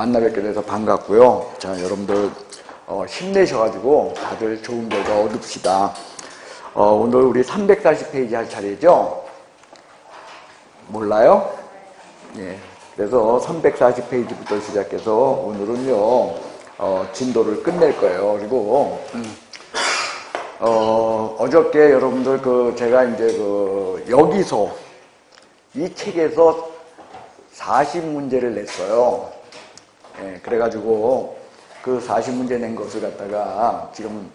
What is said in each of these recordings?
만나 뵙게 돼서 반갑고요. 자, 여러분들 힘내셔가지고 다들 좋은 결과 얻읍시다. 오늘 우리 340페이지 할 차례죠? 몰라요? 예. 그래서 340페이지부터 시작해서 오늘은요, 진도를 끝낼 거예요. 그리고, 어저께 여러분들 제가 이제 여기서, 이 책에서 40문제를 냈어요. 예, 그래가지고, 그 40문제 낸 것을 갖다가 지금,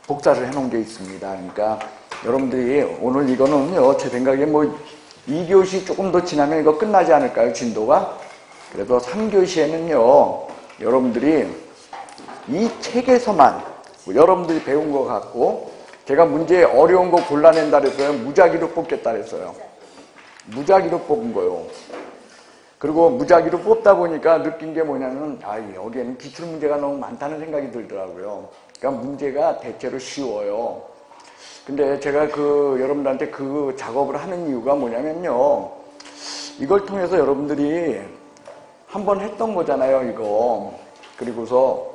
복사를 해놓은 게 있습니다. 그러니까, 여러분들이 오늘 이거는요, 제 생각에 2교시 조금 더 지나면 이거 끝나지 않을까요, 진도가? 그래서 3교시에는요, 여러분들이 이 책에서만 여러분들이 배운 것 같고, 제가 문제 어려운 거 골라낸다 그랬어요. 무작위로 뽑겠다 그랬어요. 무작위로 뽑은 거요. 그리고 무작위로 뽑다 보니까 느낀 게 뭐냐면, 여기에는 기출 문제가 너무 많다는 생각이 들더라고요. 그러니까 문제가 대체로 쉬워요. 근데 제가 여러분들한테 그 작업을 하는 이유가 뭐냐면요. 이걸 통해서 여러분들이 한번 했던 거잖아요, 이거. 그리고서,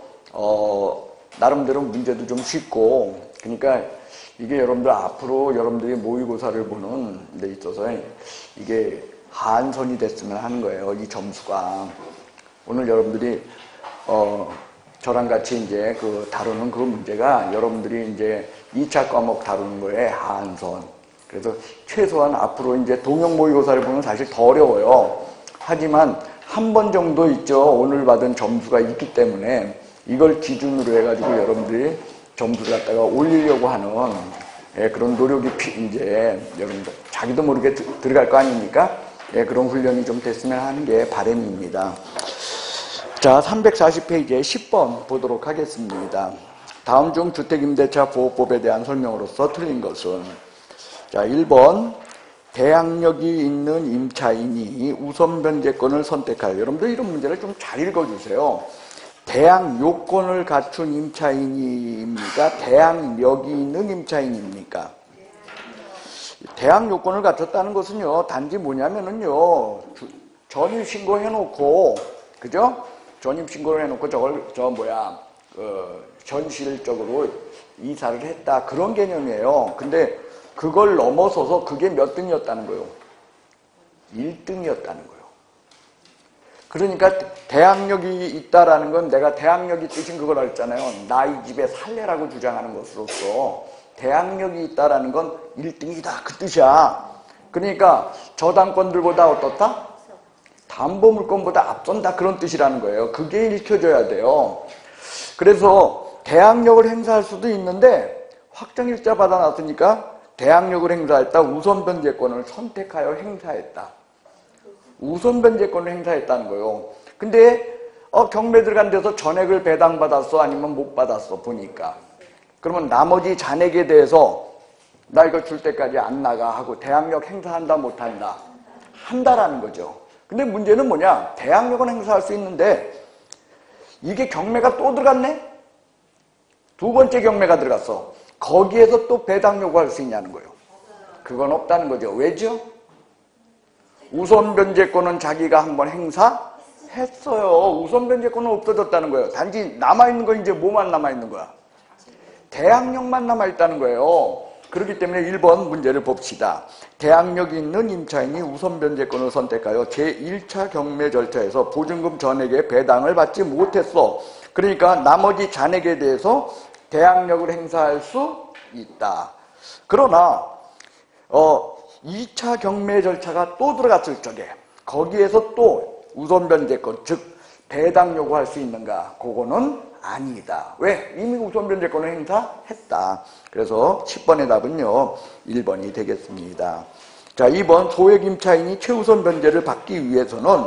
나름대로 문제도 좀 쉽고, 그러니까 이게 여러분들 앞으로 여러분들이 모의고사를 보는 데 있어서 이게 한선이 됐으면 하는 거예요, 이 점수가. 오늘 여러분들이, 저랑 같이 이제 다루는 그 문제가 여러분들이 이제 2차 과목 다루는 거에 한선. 그래서 최소한 앞으로 이제 동영 모의고사를 보면 사실 더 어려워요. 하지만 한 번 정도 있죠. 오늘 받은 점수가 있기 때문에 이걸 기준으로 해가지고 여러분들이 점수를 갖다가 올리려고 하는 그런 노력이 이제 여러분들 자기도 모르게 들어갈 거 아닙니까? 그런 훈련이 좀 됐으면 하는 게 바람입니다. 자, 340페이지에 10번 보도록 하겠습니다. 다음 중 주택임대차 보호법에 대한 설명으로서 틀린 것은, 자, 1번 대항력이 있는 임차인이 우선 변제권을 선택하여. 여러분들 이런 문제를 좀 잘 읽어주세요. 대항 요건을 갖춘 임차인입니까? 대항력이 있는 임차인입니까? 대항 요건을 갖췄다는 것은요, 단지 뭐냐면은요, 전입신고 해놓고, 그죠? 전입신고를 해놓고 전실적으로 이사를 했다. 그런 개념이에요. 근데 그걸 넘어서서 그게 몇 등이었다는 거예요? 1등이었다는 거예요. 그러니까 대항력이 있다라는 건 내가 대항력이 뜻인 그걸 알잖아요. 나 이 집에 살래라고 주장하는 것으로서 대항력이 있다라는 건 1등이다. 그 뜻이야. 그러니까 저당권들보다 어떻다? 담보물권보다 앞선다. 그런 뜻이라는 거예요. 그게 읽혀져야 돼요. 그래서 대항력을 행사할 수도 있는데 확정일자 받아놨으니까 대항력을 행사했다. 우선변제권을 선택하여 행사했다. 우선변제권을 행사했다는 거예요. 근데 경매 들어간 데서 전액을 배당받았어? 아니면 못 받았어? 보니까. 그러면 나머지 잔액에 대해서 나 이거 줄 때까지 안 나가 하고 대항력 행사한다 못한다? 한다라는 거죠. 근데 문제는 뭐냐? 대항력은 행사할 수 있는데 이게 경매가 또 들어갔네? 두 번째 경매가 들어갔어. 거기에서 또 배당 요구할 수 있냐는 거예요. 그건 없다는 거죠. 왜죠? 우선 변제권은 자기가 한번 행사했어요. 우선 변제권은 없어졌다는 거예요. 단지 남아있는 건 이제 뭐만 남아있는 거야? 대항력만 남아있다는 거예요. 그렇기 때문에 1번 문제를 봅시다. 대항력이 있는 임차인이 우선 변제권을 선택하여 제1차 경매 절차에서 보증금 전액의 배당을 받지 못했어. 그러니까 나머지 잔액에 대해서 대항력을 행사할 수 있다. 그러나 2차 경매 절차가 또 들어갔을 적에 거기에서 또 우선 변제권, 즉 배당 요구할 수 있는가? 그거는 아니다. 왜? 이미 우선 변제권을 행사했다. 그래서 10번의 답은요, 1번이 되겠습니다. 자, 2번 소액 임차인이 최우선 변제를 받기 위해서는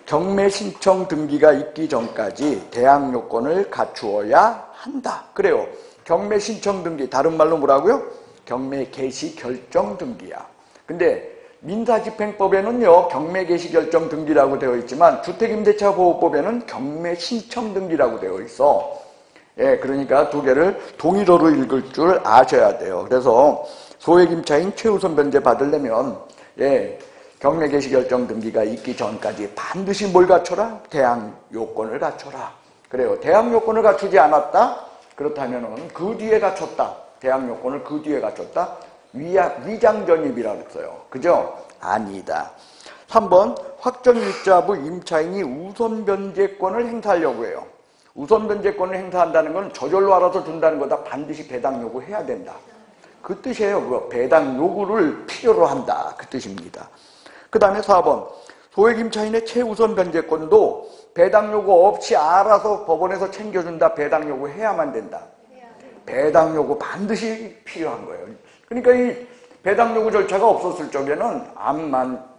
경매 신청 등기가 있기 전까지 대항 요건을 갖추어야 한다. 그래요. 경매 신청 등기, 다른 말로 뭐라고요? 경매 개시 결정 등기야. 근데 민사집행법에는요, 경매 개시 결정 등기라고 되어 있지만 주택임대차 보호법에는 경매 신청 등기라고 되어 있어. 그러니까 두 개를 동일어로 읽을 줄 아셔야 돼요. 그래서 소액 임차인 최우선 변제 받으려면 경매 개시 결정 등기가 있기 전까지 반드시 뭘 갖춰라? 대항 요건을 갖춰라. 그래요. 대항 요건을 갖추지 않았다? 그렇다면은 그 뒤에 갖췄다. 대항 요건을 그 뒤에 갖췄다? 위장전입이라고 했어요. 그죠? 아니다. 3번 확정일자부 임차인이 우선변제권을 행사하려고 해요. 우선변제권을 행사한다는 건 저절로 알아서 준다는 거다. 반드시 배당 요구해야 된다. 그 뜻이에요. 그거 배당 요구를 필요로 한다. 그 뜻입니다. 그 다음에 4번 소액 임차인의 최우선 변제권도 배당 요구 없이 알아서 법원에서 챙겨준다. 배당 요구해야만 된다. 배당 요구 반드시 필요한 거예요. 그러니까 이 배당 요구 절차가 없었을 적에는 암만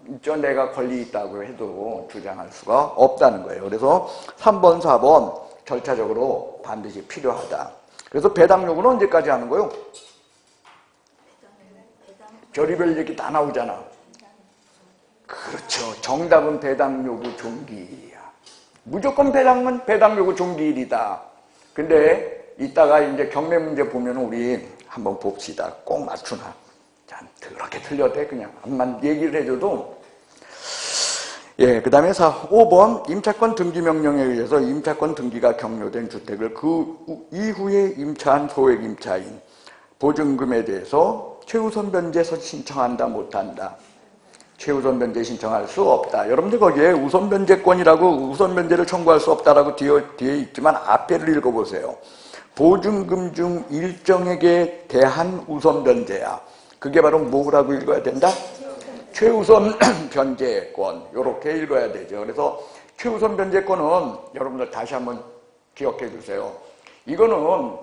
내가 권리 있다고 해도 주장할 수가 없다는 거예요. 그래서 3번, 4번 절차적으로 반드시 필요하다. 그래서 배당 요구는 언제까지 하는 거예요? 별의별 얘기 다 나오잖아. 그렇죠. 정답은 배당 요구 종기일이야. 무조건 배당 요구 종기일이다. 근데 이따가 이제 경매 문제 보면 우리 한번 봅시다. 꼭 맞추나. 참 그렇게 틀렸대. 그냥 암만 얘기를 해줘도. 예, 그 다음에 5번 임차권 등기 명령에 의해서 임차권 등기가 격려된 주택을 그 이후에 임차한 소액 임차인 보증금에 대해서 최우선 변제서 신청한다 못한다. 최우선 변제 신청할 수 없다. 여러분들 거기에 우선 변제권이라고 우선 변제를 청구할 수 없다라고 뒤에 있지만 앞에를 읽어보세요. 보증금 중 일정에게 대한 우선 변제야. 그게 바로 뭐라고 읽어야 된다? 최우선 변제권. 이렇게 읽어야 되죠. 그래서 최우선 변제권은 여러분들 다시 한번 기억해 주세요. 이거는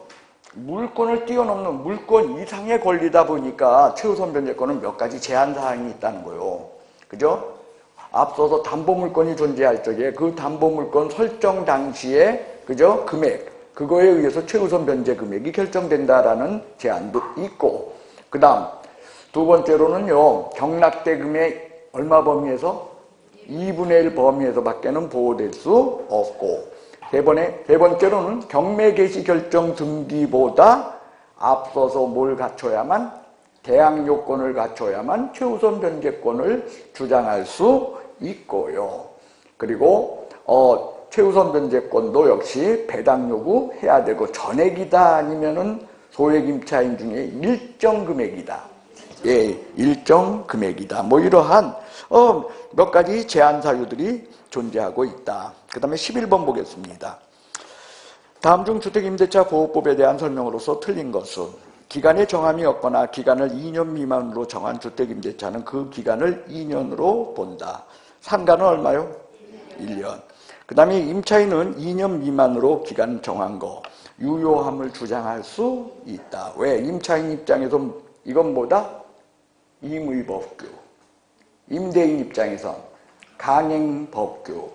물권을 뛰어넘는 물권 이상의 권리다 보니까 최우선 변제권은 몇 가지 제한 사항이 있다는 거예요. 그죠? 앞서서 담보물권이 존재할 적에 그 담보물권 설정 당시에 그죠? 금액 그거에 의해서 최우선 변제 금액이 결정된다라는 제한도 있고 그 다음 두 번째로는요. 경락대금의 얼마 범위에서? 2분의 1 범위에서 밖에는 보호될 수 없고 세 번째로는 경매 개시 결정 등기보다 앞서서 뭘 갖춰야만? 대항 요건을 갖춰야만 최우선 변제권을 주장할 수 있고요. 그리고 최우선 변제권도 역시 배당 요구해야 되고 전액이다 아니면은 소액 임차인 중에 일정 금액이다. 예, 일정 금액이다. 뭐 이러한 몇 가지 제한 사유들이 존재하고 있다. 그 다음에 11번 보겠습니다. 다음 중 주택임대차 보호법에 대한 설명으로서 틀린 것은 기간의 정함이 없거나 기간을 2년 미만으로 정한 주택임대차는 그 기간을 2년으로 본다. 상가는 얼마요? 1년. 그 다음에 임차인은 2년 미만으로 기간 정한 거 유효함을 주장할 수 있다. 왜? 임차인 입장에서 이건 뭐다? 임의법규. 임대인 입장에서 강행법규.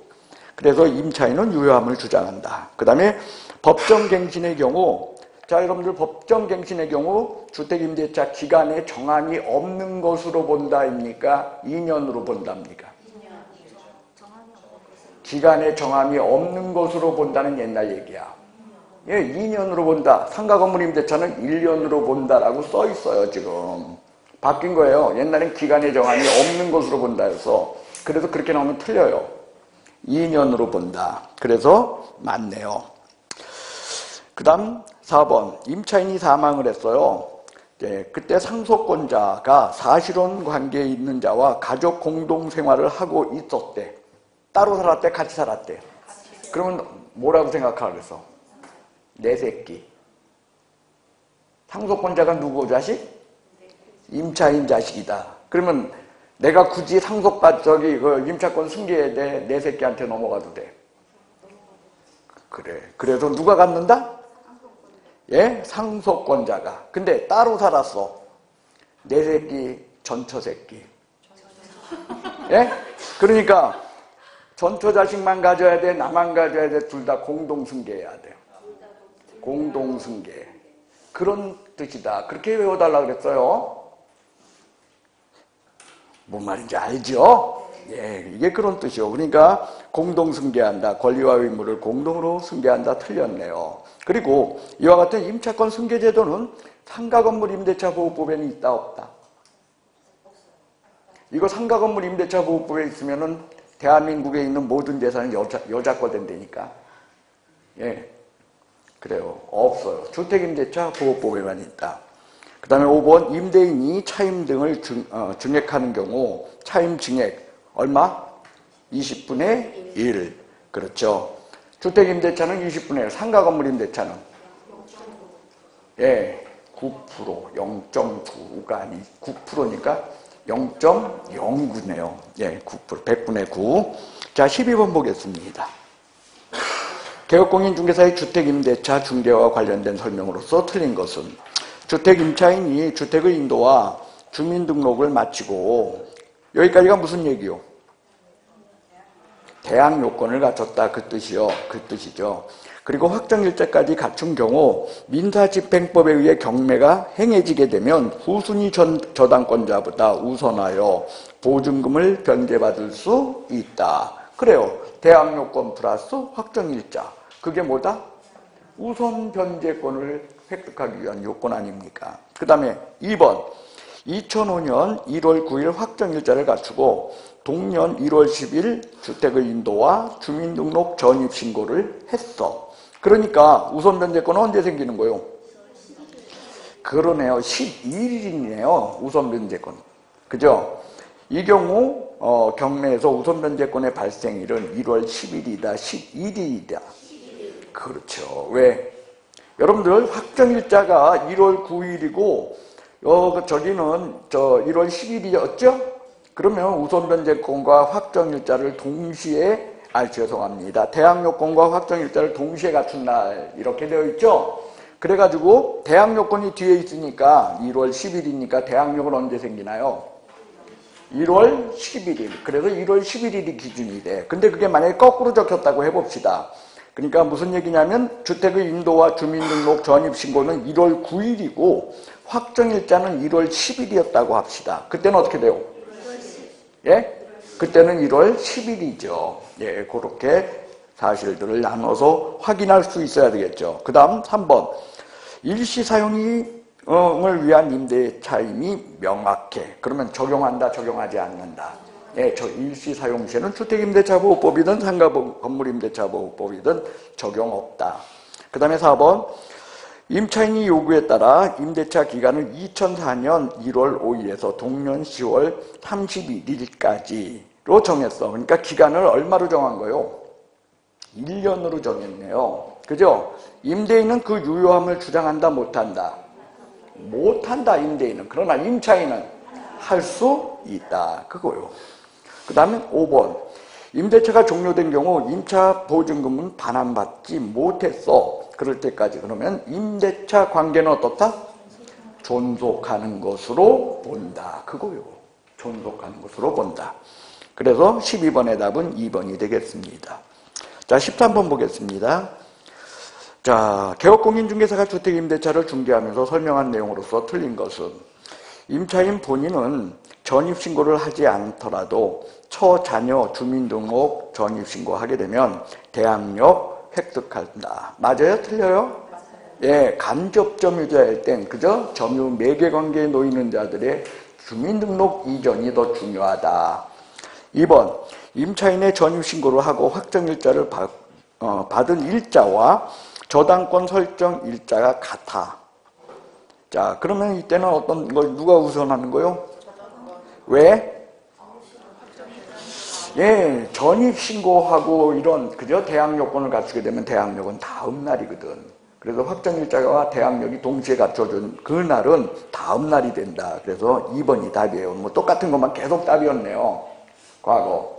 그래서 임차인은 유효함을 주장한다. 그 다음에 법정갱신의 경우 자 여러분들 법정갱신의 경우 주택임대차 기간에 정함이 없는 것으로 본다입니까? 2년으로 본답니까? 기간에 정함이 없는 것으로 본다는 옛날 얘기야. 예, 2년으로 본다. 상가건물임대차는 1년으로 본다라고 써 있어요. 지금 바뀐 거예요. 옛날엔 기간에 정함이 없는 것으로 본다 해서 그래서 그렇게 나오면 틀려요. 2년으로 본다. 그래서 맞네요. 그 다음 4번 임차인이 사망을 했어요. 네, 그때 상속권자가 사실혼 관계에 있는 자와 가족 공동생활을 하고 있었대. 따로 살았대? 같이 살았대? 그러면 뭐라고 생각하라 그랬어? 내 새끼. 상속권자가 누구 자식? 임차인 자식이다. 그러면 내가 굳이 그 임차권 승계해야 돼? 내 새끼한테 넘어가도 돼. 그래. 그래서 누가 갖는다? 예? 상속권자가. 근데 따로 살았어. 내 새끼, 전처 새끼. 예? 그러니까 전처 자식만 가져야 돼? 나만 가져야 돼? 둘 다 공동승계해야 돼. 공동승계. 그런 뜻이다. 그렇게 외워달라고 그랬어요. 뭔 말인지 알죠? 예, 이게 그런 뜻이요. 그러니까 공동승계한다. 권리와 의무를 공동으로 승계한다. 틀렸네요. 그리고 이와 같은 임차권 승계제도는 상가건물 임대차 보호법에는 있다 없다? 이거 상가건물 임대차 보호법에 있으면은 대한민국에 있는 모든 재산은 여자 거 된다니까. 예. 그래요. 없어요. 주택임대차 보호법에만 있다. 그 다음에 5번 임대인이 차임 등을 증액하는 경우 차임 증액 얼마? 20분의 1. 그렇죠. 주택임대차는 20분의 1. 상가건물 임대차는 예, 9%, 0.9가 아니 9%니까 0.09네요. 예, 9%, 100분의 9. 자, 12번 보겠습니다. 개업공인중개사의 주택임대차 중개와 관련된 설명으로서 틀린 것은 주택임차인이 주택의 인도와 주민등록을 마치고 여기까지가 무슨 얘기요? 대항 요건을 갖췄다 그 뜻이요. 그 뜻이죠. 그리고 확정일자까지 갖춘 경우 민사집행법에 의해 경매가 행해지게 되면 후순위 저당권자보다 우선하여 보증금을 변제받을 수 있다. 그래요. 대항 요건 플러스 확정일자. 그게 뭐다? 우선 변제권을 획득하기 위한 요건 아닙니까? 그 다음에 2번 2005년 1월 9일 확정일자를 갖추고 동년 1월 10일 주택의 인도와 주민등록 전입신고를 했어. 그러니까 우선 변제권은 언제 생기는 거예요? 그러네요. 12일이네요. 우선 변제권. 그죠? 이 경우 경매에서 우선 변제권의 발생일은 1월 10일이다. 11일이다. 그렇죠. 왜? 여러분들 확정일자가 1월 9일이고 저기는 1월 10일이었죠? 그러면 우선 변제권과 확정일자를 동시에 죄송합니다. 대항요건과 확정일자를 동시에 갖춘 날 이렇게 되어 있죠? 그래가지고 대항요건이 뒤에 있으니까 1월 10일이니까 대항요건 언제 생기나요? 1월 11일. 그래서 1월 11일이 기준이 돼. 근데 그게 만약에 거꾸로 적혔다고 해봅시다. 그러니까 무슨 얘기냐면 주택의 인도와 주민등록 전입신고는 1월 9일이고 확정일자는 1월 10일이었다고 합시다. 그때는 어떻게 돼요? 예? 그때는 1월 10일이죠. 예, 그렇게 사실들을 나눠서 확인할 수 있어야 되겠죠. 그 다음 3번. 일시사용을 위한 임대차임이 명확해. 그러면 적용한다, 적용하지 않는다. 예, 저 일시사용 시에는 주택임대차보호법이든 상가건물임대차보호법이든 적용 없다. 그 다음에 4번. 임차인이 요구에 따라 임대차 기간을 2004년 1월 5일에서 동년 10월 31일까지로 정했어. 그러니까 기간을 얼마로 정한 거요? 1년으로 정했네요. 그죠? 임대인은 그 유효함을 주장한다, 못한다? 못한다, 임대인은. 그러나 임차인은 할 수 있다. 그거요. 그 다음에 5번. 임대차가 종료된 경우 임차 보증금은 반환받지 못했어. 그럴 때까지. 그러면 임대차 관계는 어떻다? 존속하는 것으로 본다. 그거요. 존속하는 것으로 본다. 그래서 12번의 답은 2번이 되겠습니다. 자, 13번 보겠습니다. 자, 개업공인중개사가 주택임대차를 중개하면서 설명한 내용으로서 틀린 것은 임차인 본인은 전입신고를 하지 않더라도 처자녀 주민등록 전입신고하게 되면 대항력 획득한다. 맞아요? 틀려요? 예, 간접점유자일 땐 그저 점유 매개관계에 놓이는 자들의 주민등록 이전이 더 중요하다. 2번, 임차인의 전입신고를 하고 확정일자를 받은 일자와 저당권 설정 일자가 같아. 자, 그러면 이때는 어떤 걸 누가 우선하는 거요? 왜? 예, 전입신고하고 이런 그저 대항요건을 갖추게 되면 대항력은 다음 날이거든. 그래서 확정일자와 대항력이 동시에 갖춰준 그 날은 다음 날이 된다. 그래서 2번이 답이에요. 뭐 똑같은 것만 계속 답이었네요. 과거.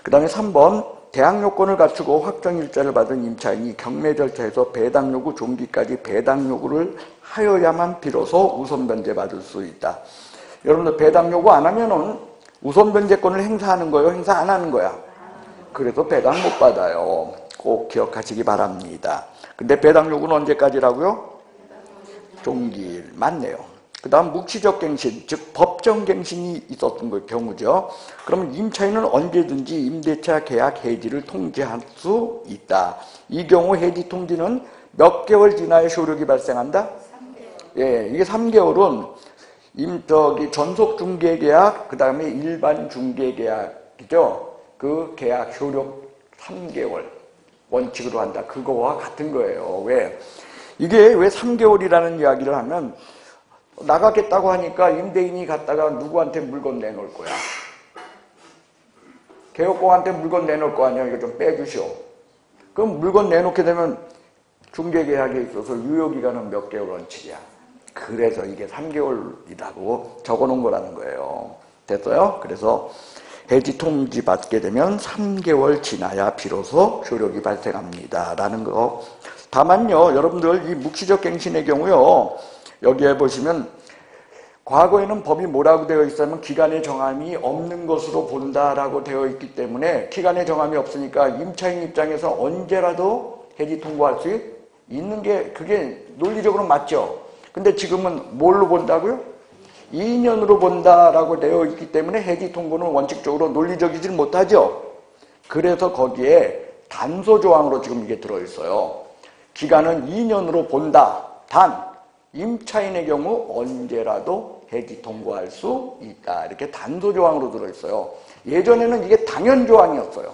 그 다음에 3번. 대항요건을 갖추고 확정일자를 받은 임차인이 경매 절차에서 배당요구 종기까지 배당요구를 하여야만 비로소 우선변제 받을 수 있다. 여러분들 배당요구 안 하면은 우선변제권을 행사하는 거예요? 행사 안 하는 거야? 그래서 배당 못 받아요. 꼭 기억하시기 바랍니다. 근데 배당 요구는 언제까지라고요? 종기일. 맞네요. 그 다음 묵시적 갱신, 즉 법정 갱신이 있었던 경우죠. 그러면 임차인은 언제든지 임대차 계약 해지를 통지할 수 있다. 이 경우 해지 통지는 몇 개월 지나야 효력이 발생한다? 3개월. 예, 이게 3개월은 전속 중개 계약, 그 다음에 일반 중개 계약이죠. 그 계약 효력 3개월 원칙으로 한다. 그거와 같은 거예요. 왜? 이게 왜 3개월이라는 이야기를 하면 나가겠다고 하니까 임대인이 갔다가 누구한테 물건 내놓을 거야? 개업공한테 물건 내놓을 거 아니야. 이거 좀 빼주시오. 그럼 물건 내놓게 되면 중개계약에 있어서 유효기간은 몇 개월 원칙이야. 그래서 이게 3개월이라고 적어놓은 거라는 거예요. 됐어요? 그래서 해지 통지 받게 되면 3개월 지나야 비로소 효력이 발생합니다. 라는 거. 다만요, 여러분들 이 묵시적 갱신의 경우요, 여기에 보시면 과거에는 법이 뭐라고 되어 있었냐면 기간의 정함이 없는 것으로 본다라고 되어 있기 때문에 기간의 정함이 없으니까 임차인 입장에서 언제라도 해지 통고할 수 있는 게 그게 논리적으로 맞죠. 근데 지금은 뭘로 본다고요? 2년으로 본다라고 되어 있기 때문에 해지 통고는 원칙적으로 논리적이질 못하죠. 그래서 거기에 단서 조항으로 지금 이게 들어있어요. 기간은 2년으로 본다. 단 임차인의 경우 언제라도 해지 통고할 수 있다. 이렇게 단서 조항으로 들어있어요. 예전에는 이게 당연 조항이었어요.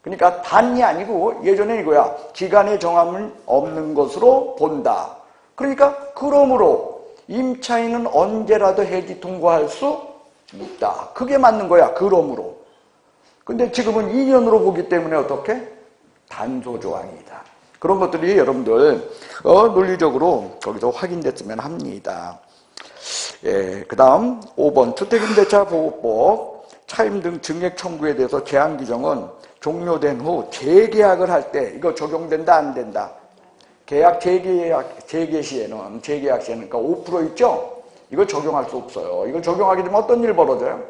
그러니까 단이 아니고 예전에 이거야. 기간의 정함은 없는 것으로 본다. 그러니까 그러므로 임차인은 언제라도 해지 통고할 수 있다. 그게 맞는 거야. 그러므로. 근데 지금은 2년으로 보기 때문에 어떻게? 단서 조항이다. 그런 것들이 여러분들 논리적으로 거기서 확인됐으면 합니다. 예, 그 다음 5번 주택임대차 보호법 차임 등 증액 청구에 대해서 제한 규정은 종료된 후 재계약을 할 때 이거 적용된다 안 된다? 계약 재계 시에는 그러니까 5% 있죠? 이거 적용할 수 없어요. 이거 적용하게 되면 어떤 일 벌어져요?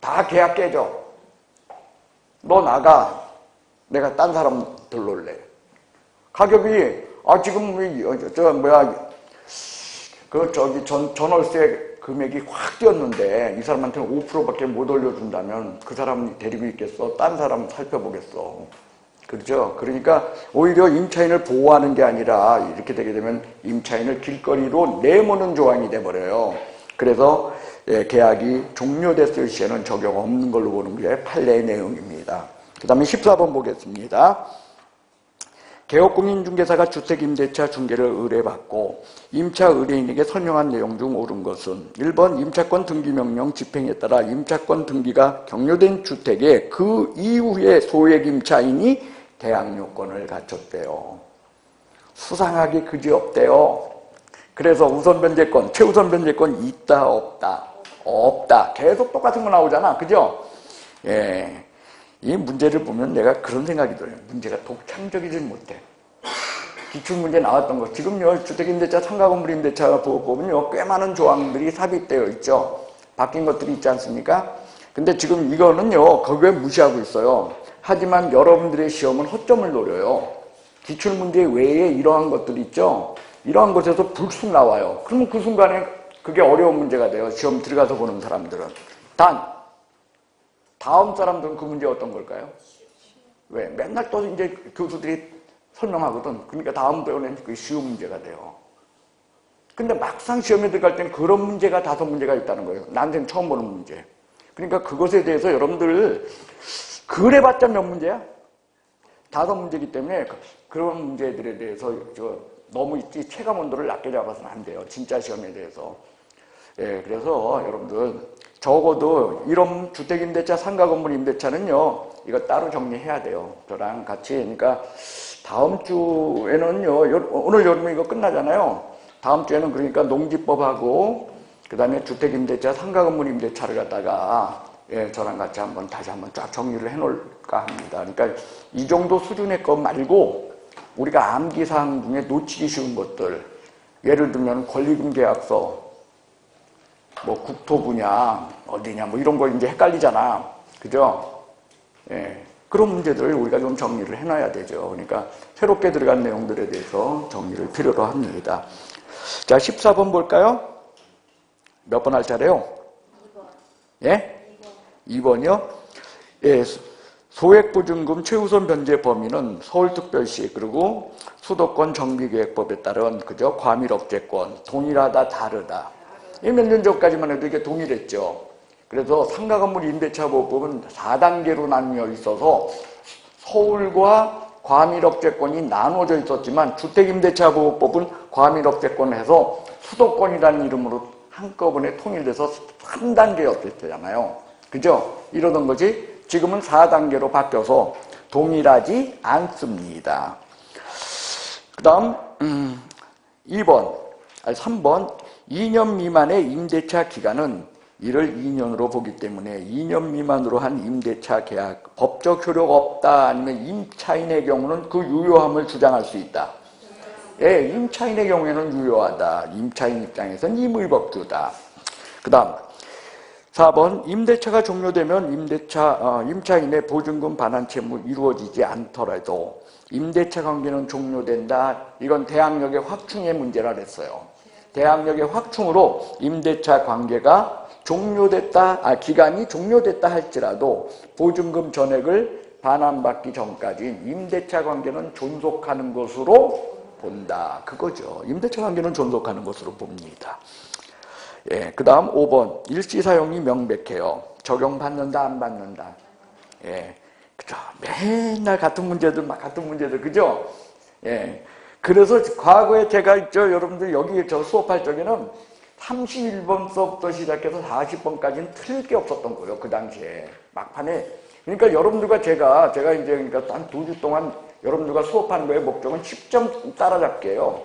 다 계약 깨져. 너 나가. 내가 딴 사람 들러올래. 가격이 전월세 금액이 확 뛰었는데 이 사람한테는 5%밖에 못 올려준다면 그 사람 데리고 있겠어? 딴 사람 살펴보겠어? 그렇죠? 그러니까 오히려 임차인을 보호하는 게 아니라 이렇게 되게 되면 임차인을 길거리로 내모는 조항이 돼버려요. 그래서 계약이 종료됐을 시에는 적용 없는 걸로 보는 게 판례의 내용입니다. 그 다음에 14번 보겠습니다. 개업공인중개사가 주택임대차 중개를 의뢰받고 임차 의뢰인에게 설명한 내용 중 옳은 것은 1번 임차권 등기명령 집행에 따라 임차권 등기가 격려된 주택에 그 이후에 소액 임차인이 대항요건을 갖췄대요. 수상하게 그지없대요. 그래서 우선변제권, 최우선 변제권 있다 없다? 없다. 계속 똑같은 거 나오잖아. 그죠? 예. 이 문제를 보면 내가 그런 생각이 들어요. 문제가 독창적이지 못해. 기출문제 나왔던 거. 지금요, 주택임대차, 상가건물임대차 보호법은요, 꽤 많은 조항들이 삽입되어 있죠. 바뀐 것들이 있지 않습니까? 근데 지금 이거는요, 거기에 무시하고 있어요. 하지만 여러분들의 시험은 허점을 노려요. 기출문제 외에 이러한 것들이 있죠. 이러한 것에서 불쑥 나와요. 그러면 그 순간에 그게 어려운 문제가 돼요. 시험 들어가서 보는 사람들은. 단, 다음 사람들은 그 문제 어떤 걸까요? 왜? 맨날 또 이제 교수들이 설명하거든. 그러니까 다음 배우는 그게 쉬운 문제가 돼요. 근데 막상 시험에 들어갈 때는 그런 문제가 5문제가 있다는 거예요. 난생 처음 보는 문제. 그러니까 그것에 대해서 여러분들 그래봤자 몇 문제야? 5문제이기 때문에 그런 문제들에 대해서 너무 체감 온도를 낮게 잡아서는 안 돼요. 진짜 시험에 대해서. 예, 그래서 여러분들 적어도 이런 주택임대차, 상가건물임대차는요, 이거 따로 정리해야 돼요. 저랑 같이. 그러니까 다음 주에는요, 오늘 여름에 이거 끝나잖아요. 다음 주에는 그러니까 농지법하고 그 다음에 주택임대차, 상가건물임대차를 갖다가 저랑 같이 다시 한번 쫙 정리를 해놓을까 합니다. 그러니까 이 정도 수준의 것 말고 우리가 암기사항 중에 놓치기 쉬운 것들, 예를 들면 권리금 계약서, 국토 분야, 어디냐, 이런 거 이제 헷갈리잖아. 그죠? 예. 그런 문제들을 우리가 좀 정리를 해놔야 되죠. 그러니까 새롭게 들어간 내용들에 대해서 정리를 필요로 합니다. 자, 14번 볼까요? 몇 번 할 차례요? 2번. 예? 2번이요? 예. 소액보증금 최우선 변제 범위는 서울특별시 그리고 수도권 정비계획법에 따른 그저 과밀업제권 동일하다 다르다. 몇 년 전까지만 해도 이게 동일했죠. 그래서 상가건물 임대차 보호법은 4단계로 나뉘어 있어서 서울과 과밀업제권이 나눠져 있었지만 주택임대차 보호법은 과밀업제권을 해서 수도권이라는 이름으로 한꺼번에 통일돼서 3단계였잖아요. 그죠? 이러던 거지. 지금은 4단계로 바뀌어서 동일하지 않습니다. 그 다음 3번 2년 미만의 임대차 기간은 이를 2년으로 보기 때문에 2년 미만으로 한 임대차 계약 법적 효력 없다 아니면 임차인의 경우는 그 유효함을 주장할 수 있다. 예, 임차인의 경우에는 유효하다. 임차인 입장에서는 임의법규다. 그 다음 4번 임대차가 종료되면 임차인의 보증금 반환 채무 이루어지지 않더라도 임대차 관계는 종료된다. 이건 대항력의 확충의 문제라 그랬어요. 대항력의 확충으로 임대차 관계가 종료됐다, 기간이 종료됐다 할지라도 보증금 전액을 반환받기 전까지 임대차 관계는 존속하는 것으로 본다. 그거죠. 임대차 관계는 존속하는 것으로 봅니다. 예, 그 다음 5번 일시사용이 명백해요. 적용받는다 안 받는다. 예, 그죠. 맨날 같은 문제들 그죠. 예, 그래서 과거에 제가 여러분들 여기 수업할 적에는 31번서부터 시작해서 40번까지는 틀릴 게 없었던 거예요. 그 당시에 막판에. 그러니까 여러분들과 제가 이제 그러니까 한 2주 동안 여러분들과 수업하는 거의 목적은 10점 따라잡기예요.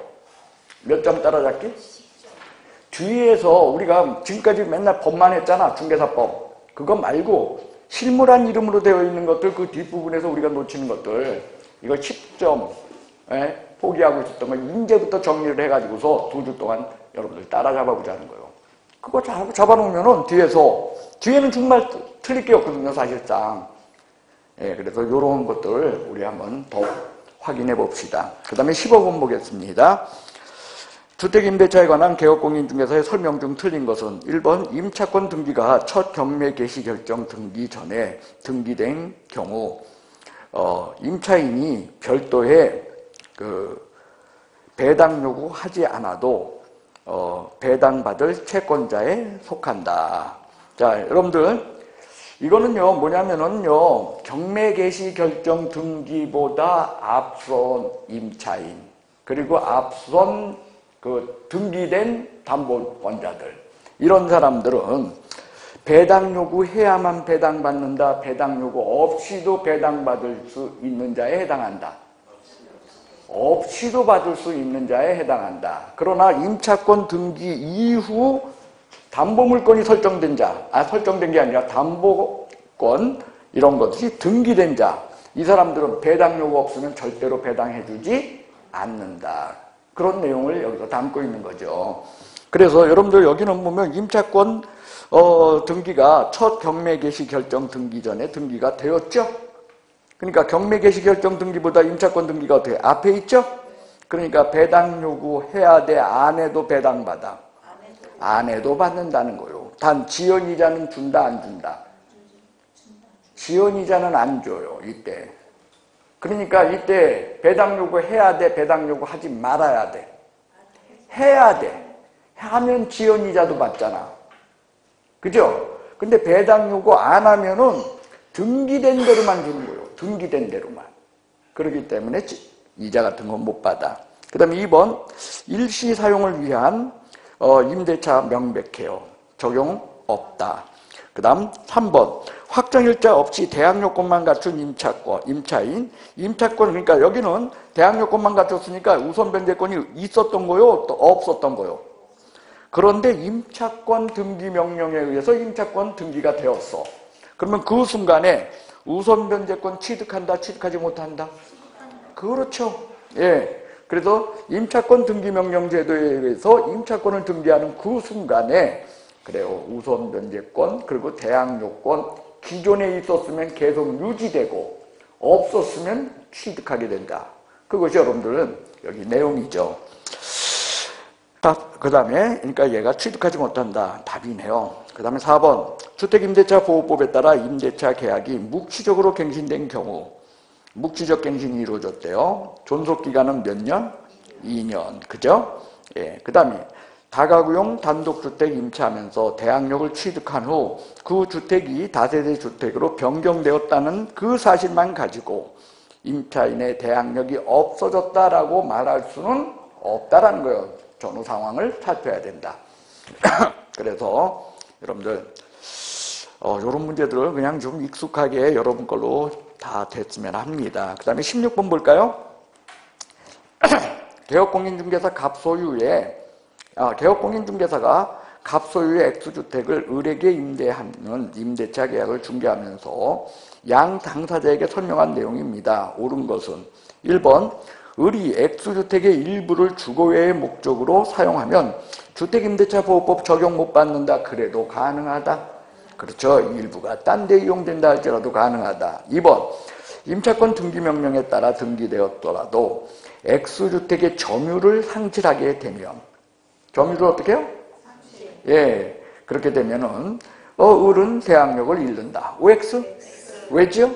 몇 점 따라잡기? 뒤에서 우리가 지금까지 맨날 법만 했잖아. 중개사법. 그거 말고 실무란 이름으로 되어 있는 것들 그 뒷부분에서 우리가 놓치는 것들 이거 10점 포기하고 있었던 거 이제부터 정리를 해가지고서 2주 동안 여러분들 따라잡아 보자는 거예요. 그거 잡아놓으면은 뒤에는 정말 틀릴 게 없거든요. 사실상. 예, 그래서 이런 것들 우리 한번 더 확인해 봅시다. 그 다음에 15번 보겠습니다. 주택임대차에 관한 개업공인중개사의 설명 중 틀린 것은 1번 임차권 등기가 첫 경매 개시 결정 등기 전에 등기된 경우 임차인이 별도의 배당 요구하지 않아도 배당받을 채권자에 속한다. 자, 여러분들 이거는요 뭐냐면은요 경매 개시 결정 등기보다 앞선 임차인 그리고 앞선 등기된 담보권자들 이런 사람들은 배당 요구해야만 배당받는다. 배당 요구 없이도 배당받을 수 있는 자에 해당한다. 없이도 받을 수 있는 자에 해당한다. 그러나 임차권 등기 이후 담보물권이 설정된 게 아니라 담보권 이런 것이 등기된 자 이 사람들은 배당 요구 없으면 절대로 배당해주지 않는다. 그런 내용을 여기서 담고 있는 거죠. 그래서 여러분들 여기는 보면 임차권 등기가 첫 경매 개시 결정 등기 전에 등기가 되었죠. 그러니까 경매 개시 결정 등기보다 임차권 등기가 어떻게 앞에 있죠? 그러니까 배당 요구해야 돼. 안 해도 배당받아. 안 해도 받는다는 거예요. 단 지연이자는 준다 안 준다? 지연이자는 안 줘요. 이때. 그러니까 이때 배당 요구해야 돼. 배당 요구하지 말아야 돼. 해야 돼. 하면 지연이자도 받잖아. 그죠? 근데 배당 요구 안 하면은 등기된 대로만 주는 거예요. 등기된 대로만. 그렇기 때문에 이자 같은 건 못 받아. 그 다음에 2번 일시 사용을 위한 임대차 명백해요. 적용 없다. 그 다음 3번 확정일자 없이 대항요건만 갖춘 임차인 임차권 그러니까 여기는 대항요건만 갖췄으니까 우선 변제권이 있었던 거요? 또 없었던 거요? 그런데 임차권 등기 명령에 의해서 임차권 등기가 되었어. 그러면 그 순간에 우선 변제권 취득한다, 취득하지 못한다? 그렇죠. 예. 그래서 임차권 등기 명령 제도에 의해서 임차권을 등기하는 그 순간에 그래요. 우선 변제권 그리고 대항요권 기존에 있었으면 계속 유지되고 없었으면 취득하게 된다. 그것이 여러분들은 여기 내용이죠. 그 다음에 그러니까 얘가 취득하지 못한다. 답이네요. 그 다음에 4번 주택임대차 보호법에 따라 임대차 계약이 묵시적으로 갱신된 경우 묵시적 갱신이 이루어졌대요. 존속기간은 몇 년? 2년. 그죠? 예. 그 다음에 다가구용 단독주택 임차하면서 대항력을 취득한 후 그 주택이 다세대 주택으로 변경되었다는 그 사실만 가지고 임차인의 대항력이 없어졌다라고 말할 수는 없다라는 거예요. 전후 상황을 살펴야 된다. 그래서 여러분들 이런 문제들을 그냥 좀 익숙하게 여러분 걸로 다 됐으면 합니다. 그 다음에 16번 볼까요? 개업공인중개사 갑소유에 개업공인중개사가 갑소유의 X주택을 을에게 임대하는 임대차 계약을 중개하면서 양 당사자에게 설명한 내용입니다. 옳은 것은 1번 을이 X주택의 일부를 주거외의 목적으로 사용하면 주택임대차보호법 적용 못 받는다. 그래도 가능하다. 그렇죠. 일부가 딴 데 이용된다 할지라도 가능하다. 2번 임차권 등기명령에 따라 등기되었더라도 X주택의 점유를 상실하게 되면 점유를 어떻게 해요? 예, 그렇게 되면은 을은 대항력을 잃는다. OX? 왜죠?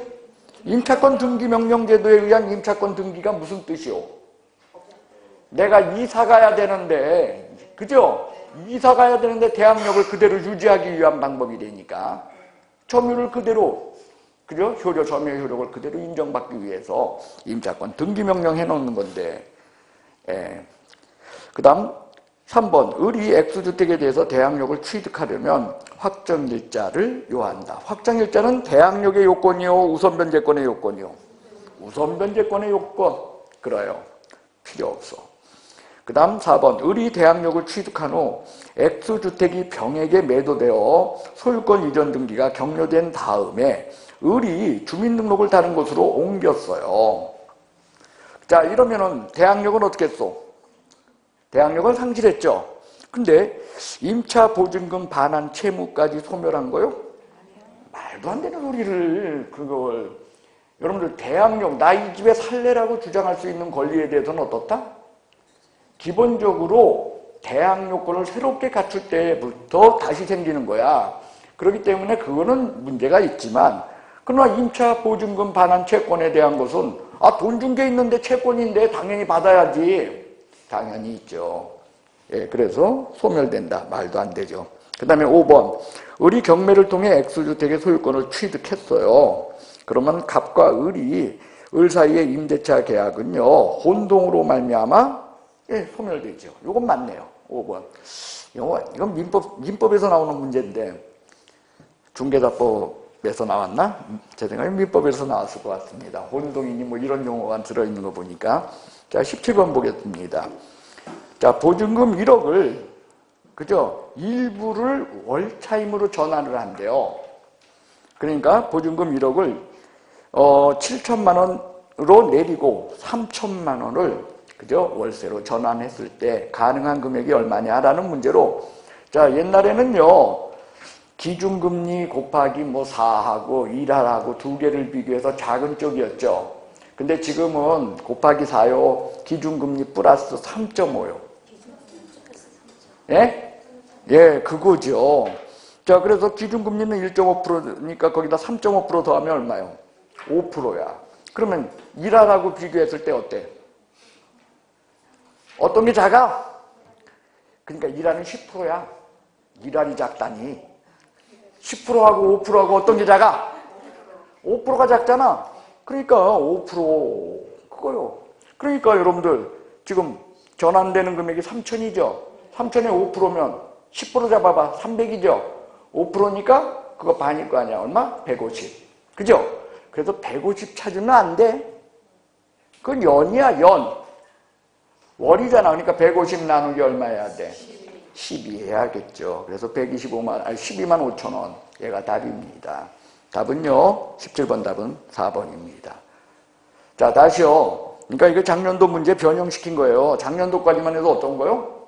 임차권 등기명령 제도에 의한 임차권 등기가 무슨 뜻이요? 내가 이사 가야 되는데, 그죠? 이사 가야 되는데 대항력을 그대로 유지하기 위한 방법이 되니까 점유를 그대로, 그죠? 점유의 효력을 그대로 인정받기 위해서 임차권 등기명령 해놓는 건데, 예. 그 다음 3번 을이 X주택에 대해서 대항력을 취득하려면 확정일자를 요한다. 확정일자는 대항력의 요건이요? 우선변제권의 요건이요? 우선변제권의 요건. 그래요. 필요 없어. 그 다음 4번 을이 대항력을 취득한 후 X주택이 병에게 매도되어 소유권 이전 등기가 격려된 다음에 을이 주민등록을 다른 곳으로 옮겼어요. 자, 이러면은 대항력은 어떻게 했어? 대항력을 상실했죠. 근데 임차보증금 반환 채무까지 소멸한 거요? 말도 안 되는 소리를 그걸. 여러분들 대항력, 나 이 집에 살래라고 주장할 수 있는 권리에 대해서는 어떻다? 기본적으로 대항력권을 새롭게 갖출 때부터 다시 생기는 거야. 그렇기 때문에 그거는 문제가 있지만, 그러나 임차보증금 반환 채권에 대한 것은 돈 준 게 있는데 채권인데 당연히 받아야지. 당연히 있죠. 예, 그래서 소멸된다. 말도 안 되죠. 그 다음에 5번 을이 경매를 통해 X주택의 소유권을 취득했어요. 그러면 갑과 을이 을 사이의 임대차 계약은요 혼동으로 말미암아 소멸되죠. 이건 맞네요. 5번. 이건 민법에서 나오는 문제인데 중개사법에서 나왔나? 제 생각에 민법에서 나왔을 것 같습니다. 혼동이니 뭐 이런 용어가 들어있는 거 보니까. 자, 17번 보겠습니다. 자, 보증금 1억을, 그죠? 일부를 월차임으로 전환을 한대요. 그러니까 보증금 1억을 7천만 원으로 내리고 3천만 원을, 그죠? 월세로 전환했을 때 가능한 금액이 얼마냐라는 문제로, 자, 옛날에는요, 기준금리 곱하기 뭐 4하고 1하고 두 개를 비교해서 작은 쪽이었죠. 근데 지금은 곱하기 4요. 기준금리 플러스 3.5요. 예? 예, 그거죠. 자, 그래서 기준금리는 1.5%니까 거기다 3.5% 더하면 얼마요? 5%야. 그러면 1할하고 비교했을 때 어때? 어떤 게 작아? 그러니까 1할은 10%야. 1할이 작다니. 10%하고 5%하고 어떤 게 작아? 5%가 작잖아. 그러니까 5% 그거요. 그러니까 여러분들 지금 전환되는 금액이 3천이죠. 3천에 5%면 10% 잡아봐. 300이죠. 5%니까 그거 반일 거 아니야. 얼마? 150. 그죠? 그래서 150 찾으면 안 돼. 그건 연이야, 연. 월이잖아. 그러니까 150 나누기 얼마 해야 돼? 12 해야겠죠. 그래서 12만 5천 원. 얘가 답입니다. 답은요, 17번 답은 4번입니다. 자, 다시요. 그러니까 이거 작년도 문제 변형시킨 거예요. 작년도까지만 해도 어떤 거요?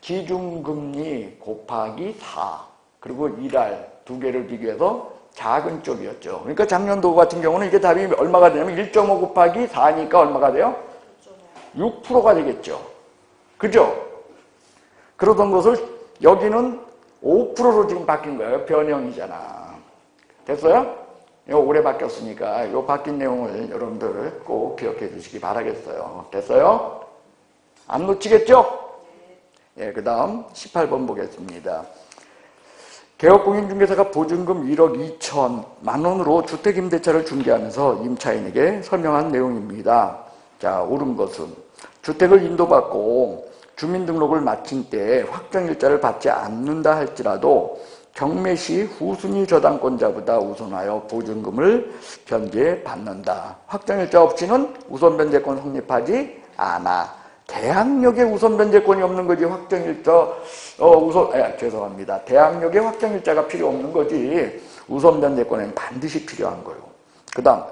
기준금리 곱하기 4. 그리고 1할 두 개를 비교해서 작은 쪽이었죠. 그러니까 작년도 같은 경우는 이게 답이 얼마가 되냐면 1.5 곱하기 4니까 얼마가 돼요? 6%가 되겠죠. 그죠? 그러던 것을 여기는 5%로 지금 바뀐 거예요. 변형이잖아. 됐어요? 이거 오래 바뀌었으니까 이 바뀐 내용을 여러분들 꼭 기억해 주시기 바라겠어요. 됐어요? 안 놓치겠죠? 예, 그 다음 18번 보겠습니다. 개업공인중개사가 보증금 1억 2천만 원으로 주택임대차를 중개하면서 임차인에게 설명한 내용입니다. 자, 옳은 것은 주택을 인도받고 주민등록을 마친 때 확정일자를 받지 않는다 할지라도 경매시 후순위 저당권자보다 우선하여 보증금을 변제받는다. 확정일자 없이는 우선변제권 성립하지 않아. 대항력에 우선변제권이 없는 거지 확정일자 죄송합니다. 대항력에 확정일자가 필요 없는 거지 우선변제권은 반드시 필요한 거예요. 그 다음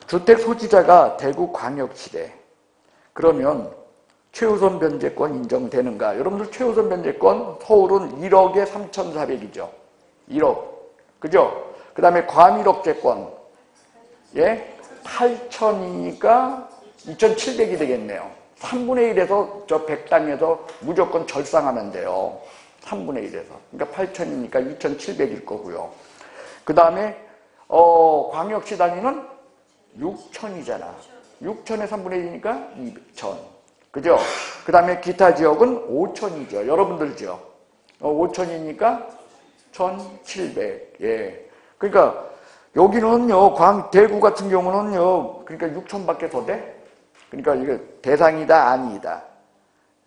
주택 소지자가 대구광역시대 그러면 최우선 변제권 인정되는가? 여러분들 최우선 변제권 서울은 1억에 3,400이죠. 1억. 그죠? 그 다음에 과밀업제권. 예? 8,000이니까 2,700이 되겠네요. 3분의 1에서 저 100당에서 무조건 절상하면 돼요. 3분의 1에서. 그러니까 8,000이니까 2,700일 거고요. 그 다음에 광역시 단위는 6,000이잖아. 6,000의 3분의 1이니까 2,000. 그죠? 그 다음에 기타 지역은 5,000이죠. 여러분들 지역. 5,000이니까 1,700. 예. 그러니까 여기는요, 대구 같은 경우는요, 그러니까 6,000밖에 더 돼? 그러니까 이게 대상이다, 아니다.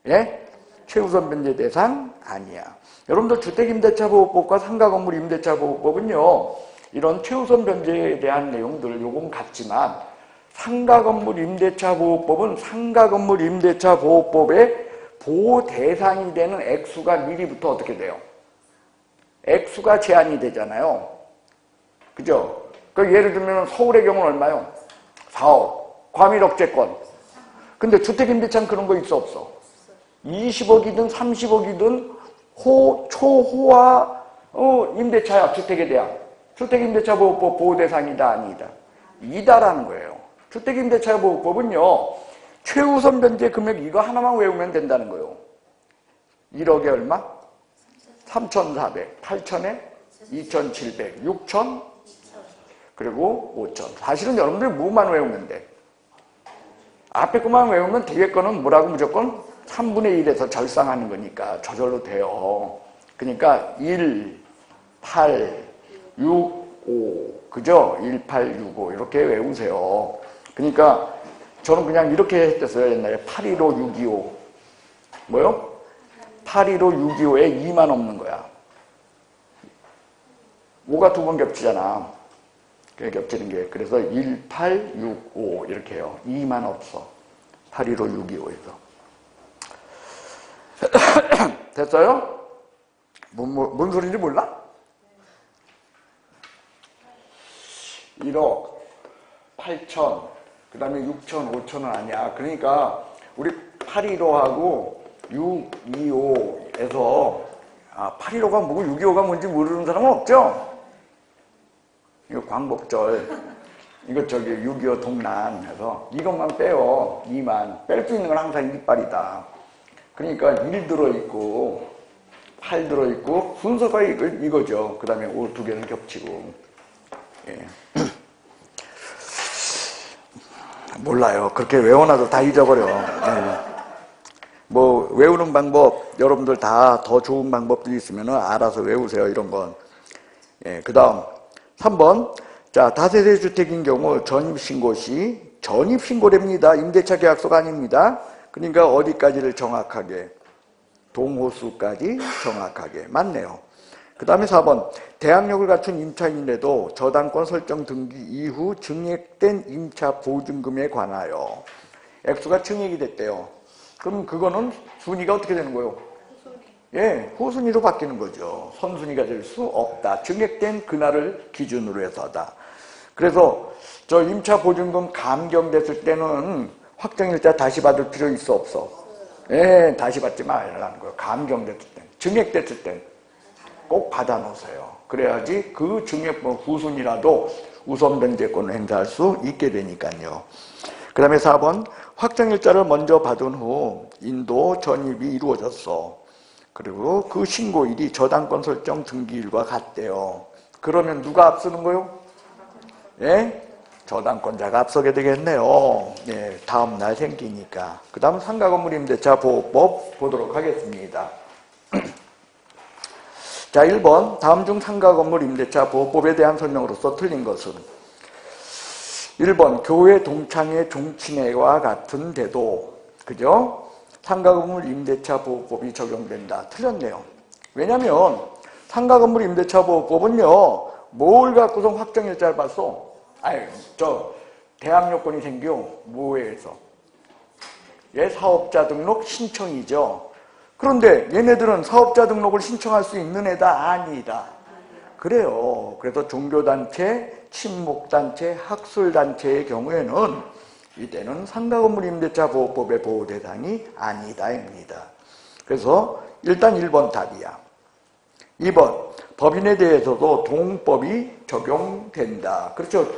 예? 최우선 변제 대상 아니야. 여러분들 주택임대차보호법과 상가건물 임대차보호법은요, 이런 최우선 변제에 대한 내용들 요건 같지만 상가건물 임대차보호법은 상가건물 임대차보호법의 보호 대상이 되는 액수가 미리부터 어떻게 돼요? 액수가 제한이 되잖아요. 그죠? 그 예를 들면 서울의 경우는 얼마요? 4억. 과밀억제권. 근데 주택임대차는 그런 거 있어 없어? 20억이든 30억이든 초호화 임대차야. 주택에 대한. 주택임대차보호법 보호 대상이다 아니다. 이다라는 거예요. 주택임대차보호법은요. 최우선 변제 금액 이거 하나만 외우면 된다는 거예요. 1억에 얼마? 3,400. 8,000에 2,700. 6,000 그리고 5,000. 사실은 여러분들 뭐만 외우면 돼? 앞에 것만 외우면 뒤에 거는 뭐라고 무조건 3분의 1에서 절상하는 거니까 저절로 돼요. 그러니까 1, 8, 6, 5 그죠? 1, 8, 6, 5 이렇게 외우세요. 그러니까 저는 그냥 이렇게 했댔어요. 옛날에 815, 625 뭐요? 815, 625에 2만 없는 거야. 5가 두 번 겹치잖아. 겹치는 게. 그래서 1, 8, 6, 5 이렇게 해요. 2만 없어. 815, 625에서. 됐어요? 뭔 소리인지 몰라? 1억, 8천, 그 다음에 6천, 5천은 아니야. 그러니까 우리 815하고 625에서 815가 뭐고 625가 뭔지 모르는 사람은 없죠? 이거 광복절, 이거 저기 6.25 동란 해서 이것만 빼요. 2만. 뺄 수 있는 건 항상 이빨이다. 그러니까 1 들어있고 8 들어있고 순서가 이거죠. 그 다음에 5 두 개는 겹치고. 예. 몰라요. 그렇게 외워놔도 다 잊어버려. 예. 뭐 외우는 방법 여러분들 다 더 좋은 방법들이 있으면 알아서 외우세요. 이런 건. 예. 그 다음 3번. 자, 다세대 주택인 경우 전입신고 시 전입신고됩니다. 임대차 계약서가 아닙니다. 그러니까 어디까지를 정확하게 동호수까지 정확하게 맞네요. 그 다음에 4번 대항력을 갖춘 임차인인데도 저당권 설정 등기 이후 증액된 임차 보증금에 관하여 액수가 증액이 됐대요. 그럼 그거는 순위가 어떻게 되는 거예요? 예, 후순위로 바뀌는 거죠. 선순위가 될 수 없다. 증액된 그날을 기준으로 해서다. 그래서 저 임차 보증금 감경됐을 때는 확정일자 다시 받을 필요 있어 없어? 예, 다시 받지 말라는 거예요. 감경됐을 땐. 증액됐을 땐 꼭 받아 놓으세요. 그래야지 그 증액 후순위라도 우선 변제권을 행사할 수 있게 되니까요. 그 다음에 4번 확정일자를 먼저 받은 후 인도 전입이 이루어졌어. 그리고 그 신고일이 저당권 설정 등기일과 같대요. 그러면 누가 앞서는 거요? 예? 저당권자가 앞서게 되겠네요. 예, 다음날 생기니까. 그 다음 상가건물임대차 보호법 보도록 하겠습니다. 자, 1번 다음 중 상가건물임대차 보호법에 대한 설명으로서 틀린 것은 1번 교회 동창회 종친회와 같은데도 그죠? 상가건물 임대차 보호법이 적용된다. 틀렸네요. 왜냐면 상가건물 임대차 보호법은요. 뭘 갖고서 확정일자를 봤어? 아니, 대항 요건이 생겨. 뭐에서? 예, 사업자 등록 신청이죠. 그런데 얘네들은 사업자 등록을 신청할 수 있는 애다? 아니다. 그래요. 그래서 종교단체, 친목단체, 학술단체의 경우에는 이때는 상가건물 임대차 보호법의 보호 대상이 아니다입니다. 그래서 일단 1번 답이야. 2번 법인에 대해서도 동법이 적용된다. 그렇죠.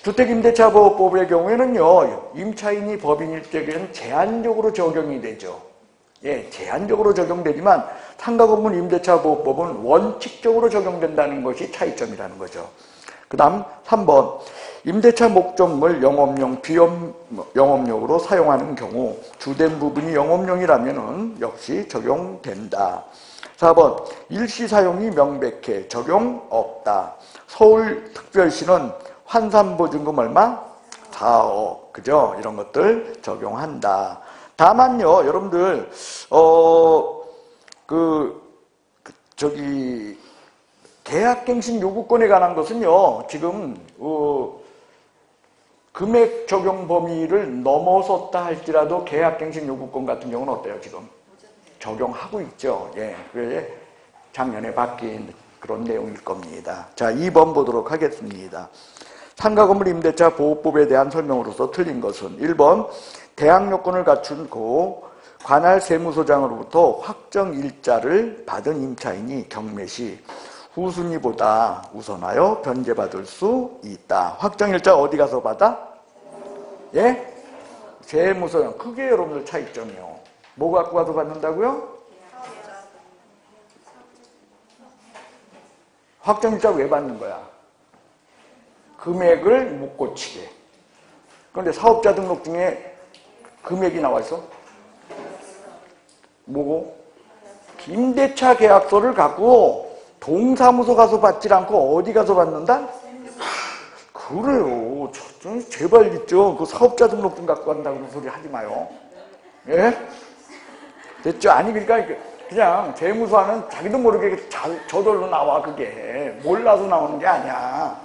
주택임대차 보호법의 경우에는요. 임차인이 법인일 때는 제한적으로 적용이 되죠. 예, 제한적으로 적용되지만 상가건물 임대차 보호법은 원칙적으로 적용된다는 것이 차이점이라는 거죠. 그 다음 3번 임대차 목적물 영업용, 비영업용으로 사용하는 경우 주된 부분이 영업용이라면 역시 적용된다. 4번 일시사용이 명백해 적용 없다. 서울특별시는 환산보증금 얼마? 4억. 그죠? 이런 것들 적용한다. 다만요, 여러분들, 계약갱신 요구권에 관한 것은요, 지금, 금액 적용 범위를 넘어섰다 할지라도 계약갱신 요구권 같은 경우는 어때요, 지금? 적용하고 있죠. 예. 그게 작년에 바뀐 그런 내용일 겁니다. 자, 2번 보도록 하겠습니다. 상가건물 임대차 보호법에 대한 설명으로서 틀린 것은 1번 대항 요건을 갖춘 관할 세무서장으로부터 확정 일자를 받은 임차인이 경매 시 후순위보다 우선하여 변제받을 수 있다. 확정 일자 어디 가서 받아? 예? 세무서장. 그게 여러분들 차이점이요. 뭐 갖고 가서 받는다고요? 확정 일자 왜 받는 거야? 금액을 못 고치게. 그런데 사업자 등록 중에 금액이 나와 있어? 뭐고? 임대차 계약서를 갖고 동사무소 가서 받질 않고 어디 가서 받는다? 그래요. 제발 있죠. 그 사업자 등록증 갖고 간다고 그런 소리 하지 마요. 예? 됐죠? 아니, 그러니까 그냥 세무서 하면 자기도 모르게 저절로 나와, 그게. 몰라서 나오는 게 아니야.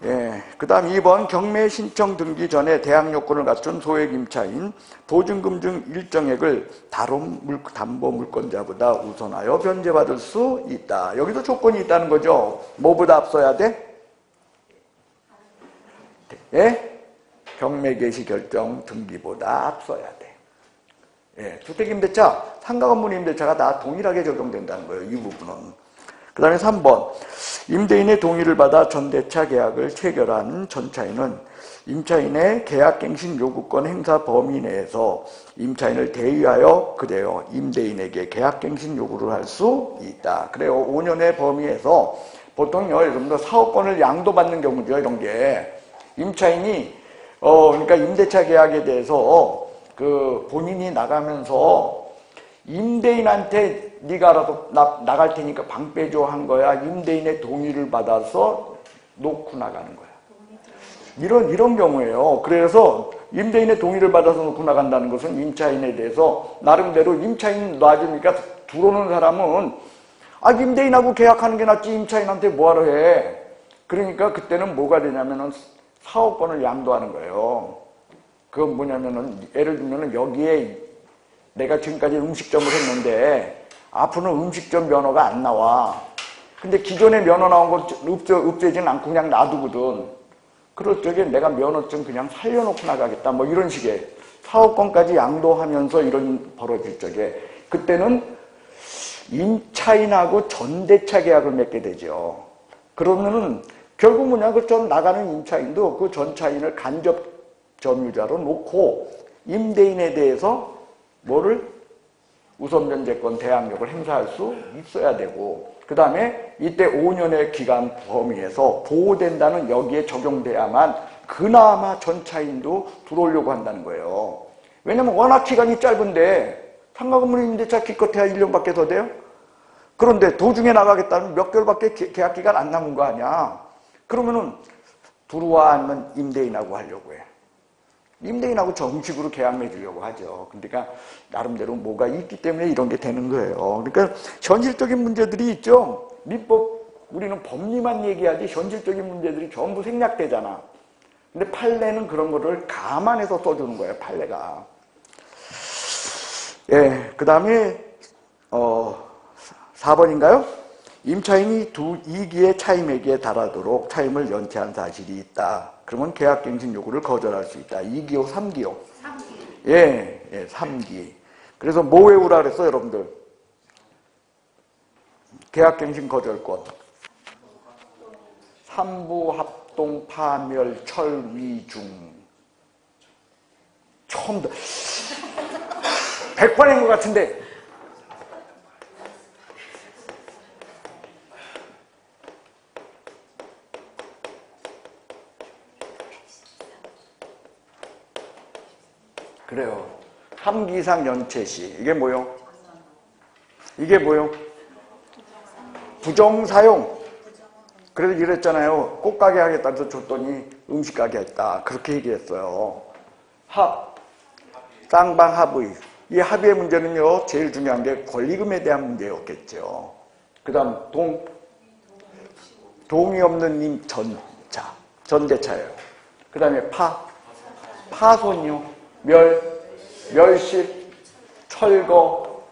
예, 그 다음 2번 경매 신청 등기 전에 대항 요건을 갖춘 소액 임차인 보증금 중 일정액을 다른 담보 물권자보다 우선하여 변제받을 수 있다. 여기도 조건이 있다는 거죠. 뭐보다 앞서야 돼? 예? 경매 개시 결정 등기보다 앞서야 돼. 예, 주택임대차, 상가건물 임대차가 다 동일하게 적용된다는 거예요. 이 부분은. 그 다음에 3번 임대인의 동의를 받아 전대차 계약을 체결한 전차인은 임차인의 계약갱신 요구권 행사 범위 내에서 임차인을 대의하여 그래요. 임대인에게 계약갱신 요구를 할 수 있다. 그래요. 5년의 범위에서 보통요, 여러분들 사업권을 양도받는 경우죠. 이런 게 임차인이 그러니까 임대차 계약에 대해서 본인이 나가면서 임대인한테 네가 알아서 나갈 테니까 방 빼줘 한 거야. 임대인의 동의를 받아서 놓고 나가는 거야. 이런 경우에요. 그래서 임대인의 동의를 받아서 놓고 나간다는 것은 임차인에 대해서 나름대로 임차인 놔주니까 들어오는 사람은 임대인하고 계약하는 게 낫지 임차인한테 뭐하러 해. 그러니까 그때는 뭐가 되냐면은 사업권을 양도하는 거예요. 그건 뭐냐면은 예를 들면은 여기에 내가 지금까지 음식점을 했는데 앞으로는 음식점 면허가 안 나와. 근데 기존에 면허 나온 거 없애지는 않고 그냥 놔두거든. 그럴 적에 내가 면허증 그냥 살려놓고 나가겠다. 뭐 이런 식의 사업권까지 양도하면서 이런 벌어질 적에 그때는 임차인하고 전대차 계약을 맺게 되죠. 그러면은 결국 뭐냐, 그 전 나가는 임차인도 그 전차인을 간접 점유자로 놓고 임대인에 대해서 뭐를 우선변제권 대항력을 행사할 수 있어야 되고, 그 다음에 이때 5년의 기간 범위에서 보호된다는 여기에 적용돼야만 그나마 전차인도 들어오려고 한다는 거예요. 왜냐면 워낙 기간이 짧은데 상가건물 임대차 기껏해야 1년밖에 더 돼요? 그런데 도중에 나가겠다면 몇 개월밖에 계약 기간 안 남은 거 아니야. 그러면은 들어와 아니면 임대인하고 하려고 해. 임대인하고 정식으로 계약 맺으려고 하죠. 그러니까 나름대로 뭐가 있기 때문에 이런 게 되는 거예요. 그러니까 현실적인 문제들이 있죠. 민법, 우리는 법리만 얘기하지 현실적인 문제들이 전부 생략되잖아. 근데 판례는 그런 거를 감안해서 써주는 거예요. 판례가. 예, 그 다음에 4번인가요? 임차인이 두 이기의 차임액에 달하도록 차임을 연체한 사실이 있다. 그러면 계약갱신 요구를 거절할 수 있다. 2기요, 3기요? 3기. 예, 3기. 그래서 뭐 외우라 그랬어, 여러분들? 계약갱신 거절권. 3부 합동 파멸 철위중. 처음 100번인 것 같은데. 그래요. 3기 이상 연체 시. 이게 뭐요? 이게 뭐요? 부정사용. 그래서 이랬잖아요. 꽃가게 하겠다 해서 줬더니 음식가게 했다. 그렇게 얘기했어요. 합. 쌍방 합의. 이 합의의 문제는요. 제일 중요한 게 권리금에 대한 문제였겠죠. 그 다음 동의 없는 님 전차. 전대차예요. 그 다음에 파손이요. 멸실, 철거,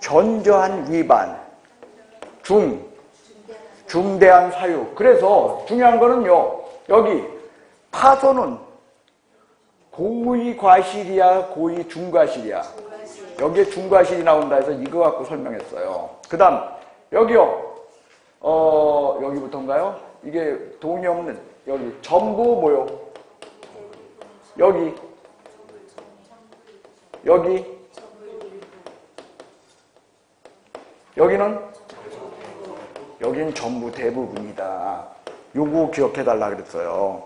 견저한 위반, 중대한 사유. 그래서 중요한 거는요, 여기 파손은 고의 과실이야, 고의 중과실이야. 여기에 중과실이 나온다 해서 이거 갖고 설명했어요. 그 다음, 여기요, 여기부터인가요? 이게 동의 없는, 여기 전부 뭐요? 여기는 전부 대부분이다. 요거 기억해달라 그랬어요.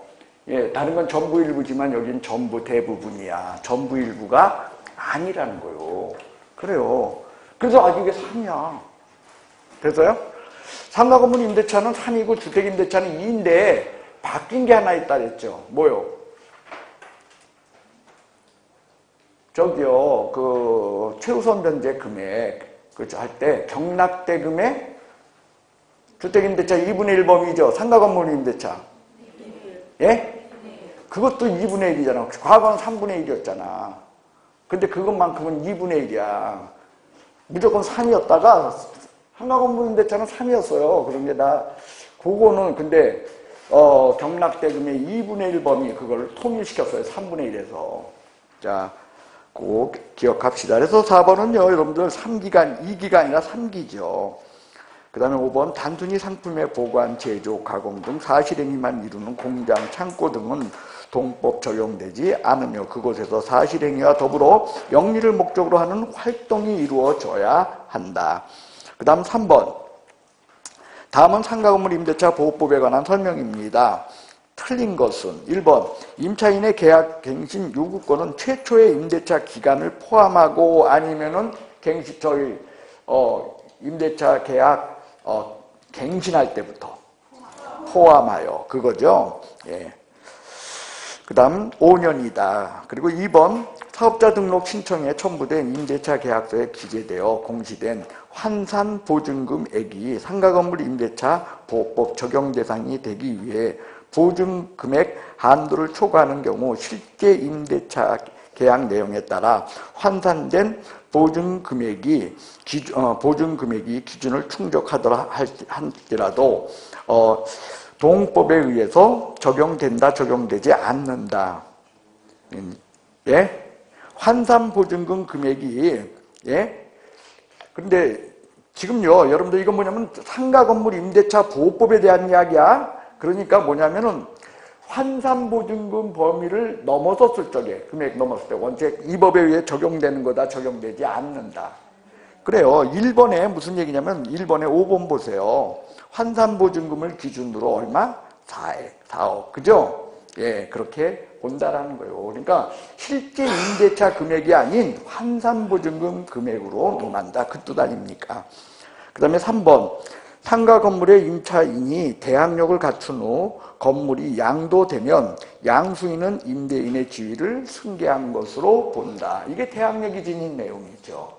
예, 다른 건 전부 일부지만 여긴 전부 대부분이야. 전부 일부가 아니라는 거요. 그래요. 그래서 아직 이게 3이야. 됐어요? 상가건물 임대차는 3이고 주택임대차는 2인데 바뀐 게 하나 있다 그랬죠. 뭐요? 저기요, 그 최우선 변제 금액 할 때 경락대금의 주택임대차 2분의 1 범위죠. 상가건물 임대차. 예? 그것도 2분의 1이잖아. 과거는 3분의 1이었잖아. 근데 그것만큼은 2분의 1이야. 무조건 3이었다가 상가건물 임대차는 3이었어요. 그런 게 그거는 근데 경락대금의 2분의 1 범위 그걸 통일시켰어요. 3분의 1에서. 자, 꼭 기억합시다. 그래서 4번은요, 여러분들 3기가 2기가 아니라 3기죠. 그 다음에 5번 단순히 상품의 보관, 제조, 가공 등 사실행위만 이루는 공장, 창고 등은 동법 적용되지 않으며 그곳에서 사실행위와 더불어 영리를 목적으로 하는 활동이 이루어져야 한다. 그 다음 3번. 다음은 상가건물 임대차 보호법에 관한 설명입니다. 틀린 것은 1번 임차인의 계약 갱신 요구권은 최초의 임대차 기간을 포함하고 아니면은 임대차 계약 갱신할 때부터 포함하여 그거죠. 예. 그 다음 5년이다. 그리고 2번 사업자 등록 신청에 첨부된 임대차 계약서에 기재되어 공시된 환산보증금액이 상가건물 임대차 보호법 적용 대상이 되기 위해 보증금액 한도를 초과하는 경우 실제 임대차 계약 내용에 따라 환산된 보증금액이 기준을 충족하더라 할지라도 동법에 의해서 적용된다, 적용되지 않는다. 예? 환산보증금 금액이 예? 근데 지금요, 여러분들 이건 뭐냐면 상가건물 임대차 보호법에 대한 이야기야. 그러니까 뭐냐면은 환산보증금 범위를 넘어섰을 적에, 금액 넘었을 때 원칙 이 법에 의해 적용되는 거다, 적용되지 않는다. 그래요. 1번에 무슨 얘기냐면 1번에 5번 보세요. 환산보증금을 기준으로 얼마? 4억. 그죠? 예, 그렇게 본다라는 거예요. 그러니까 실제 임대차 금액이 아닌 환산보증금 금액으로 논한다. 그 뜻 아닙니까? 그 다음에 3번. 상가 건물의 임차인이 대항력을 갖춘 후 건물이 양도되면 양수인은 임대인의 지위를 승계한 것으로 본다. 이게 대항력이 지닌 내용이죠.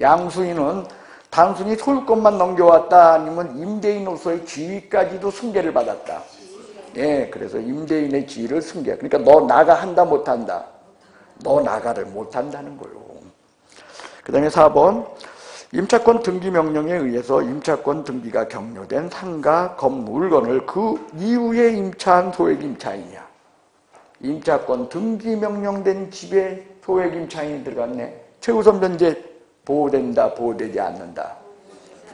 양수인은 단순히 소유권만 넘겨왔다 아니면 임대인으로서의 지위까지도 승계를 받았다. 예, 그래서 임대인의 지위를 승계. 그러니까 너 나가 한다 못한다. 너 나가를 못한다는 거예요. 그 다음에 4번. 임차권 등기 명령에 의해서 임차권 등기가 격려된 상가 건물 물건을 그 이후에 임차한 소액 임차인이야. 임차권 등기 명령된 집에 소액 임차인이 들어갔네. 최우선 변제 보호된다, 보호되지 않는다.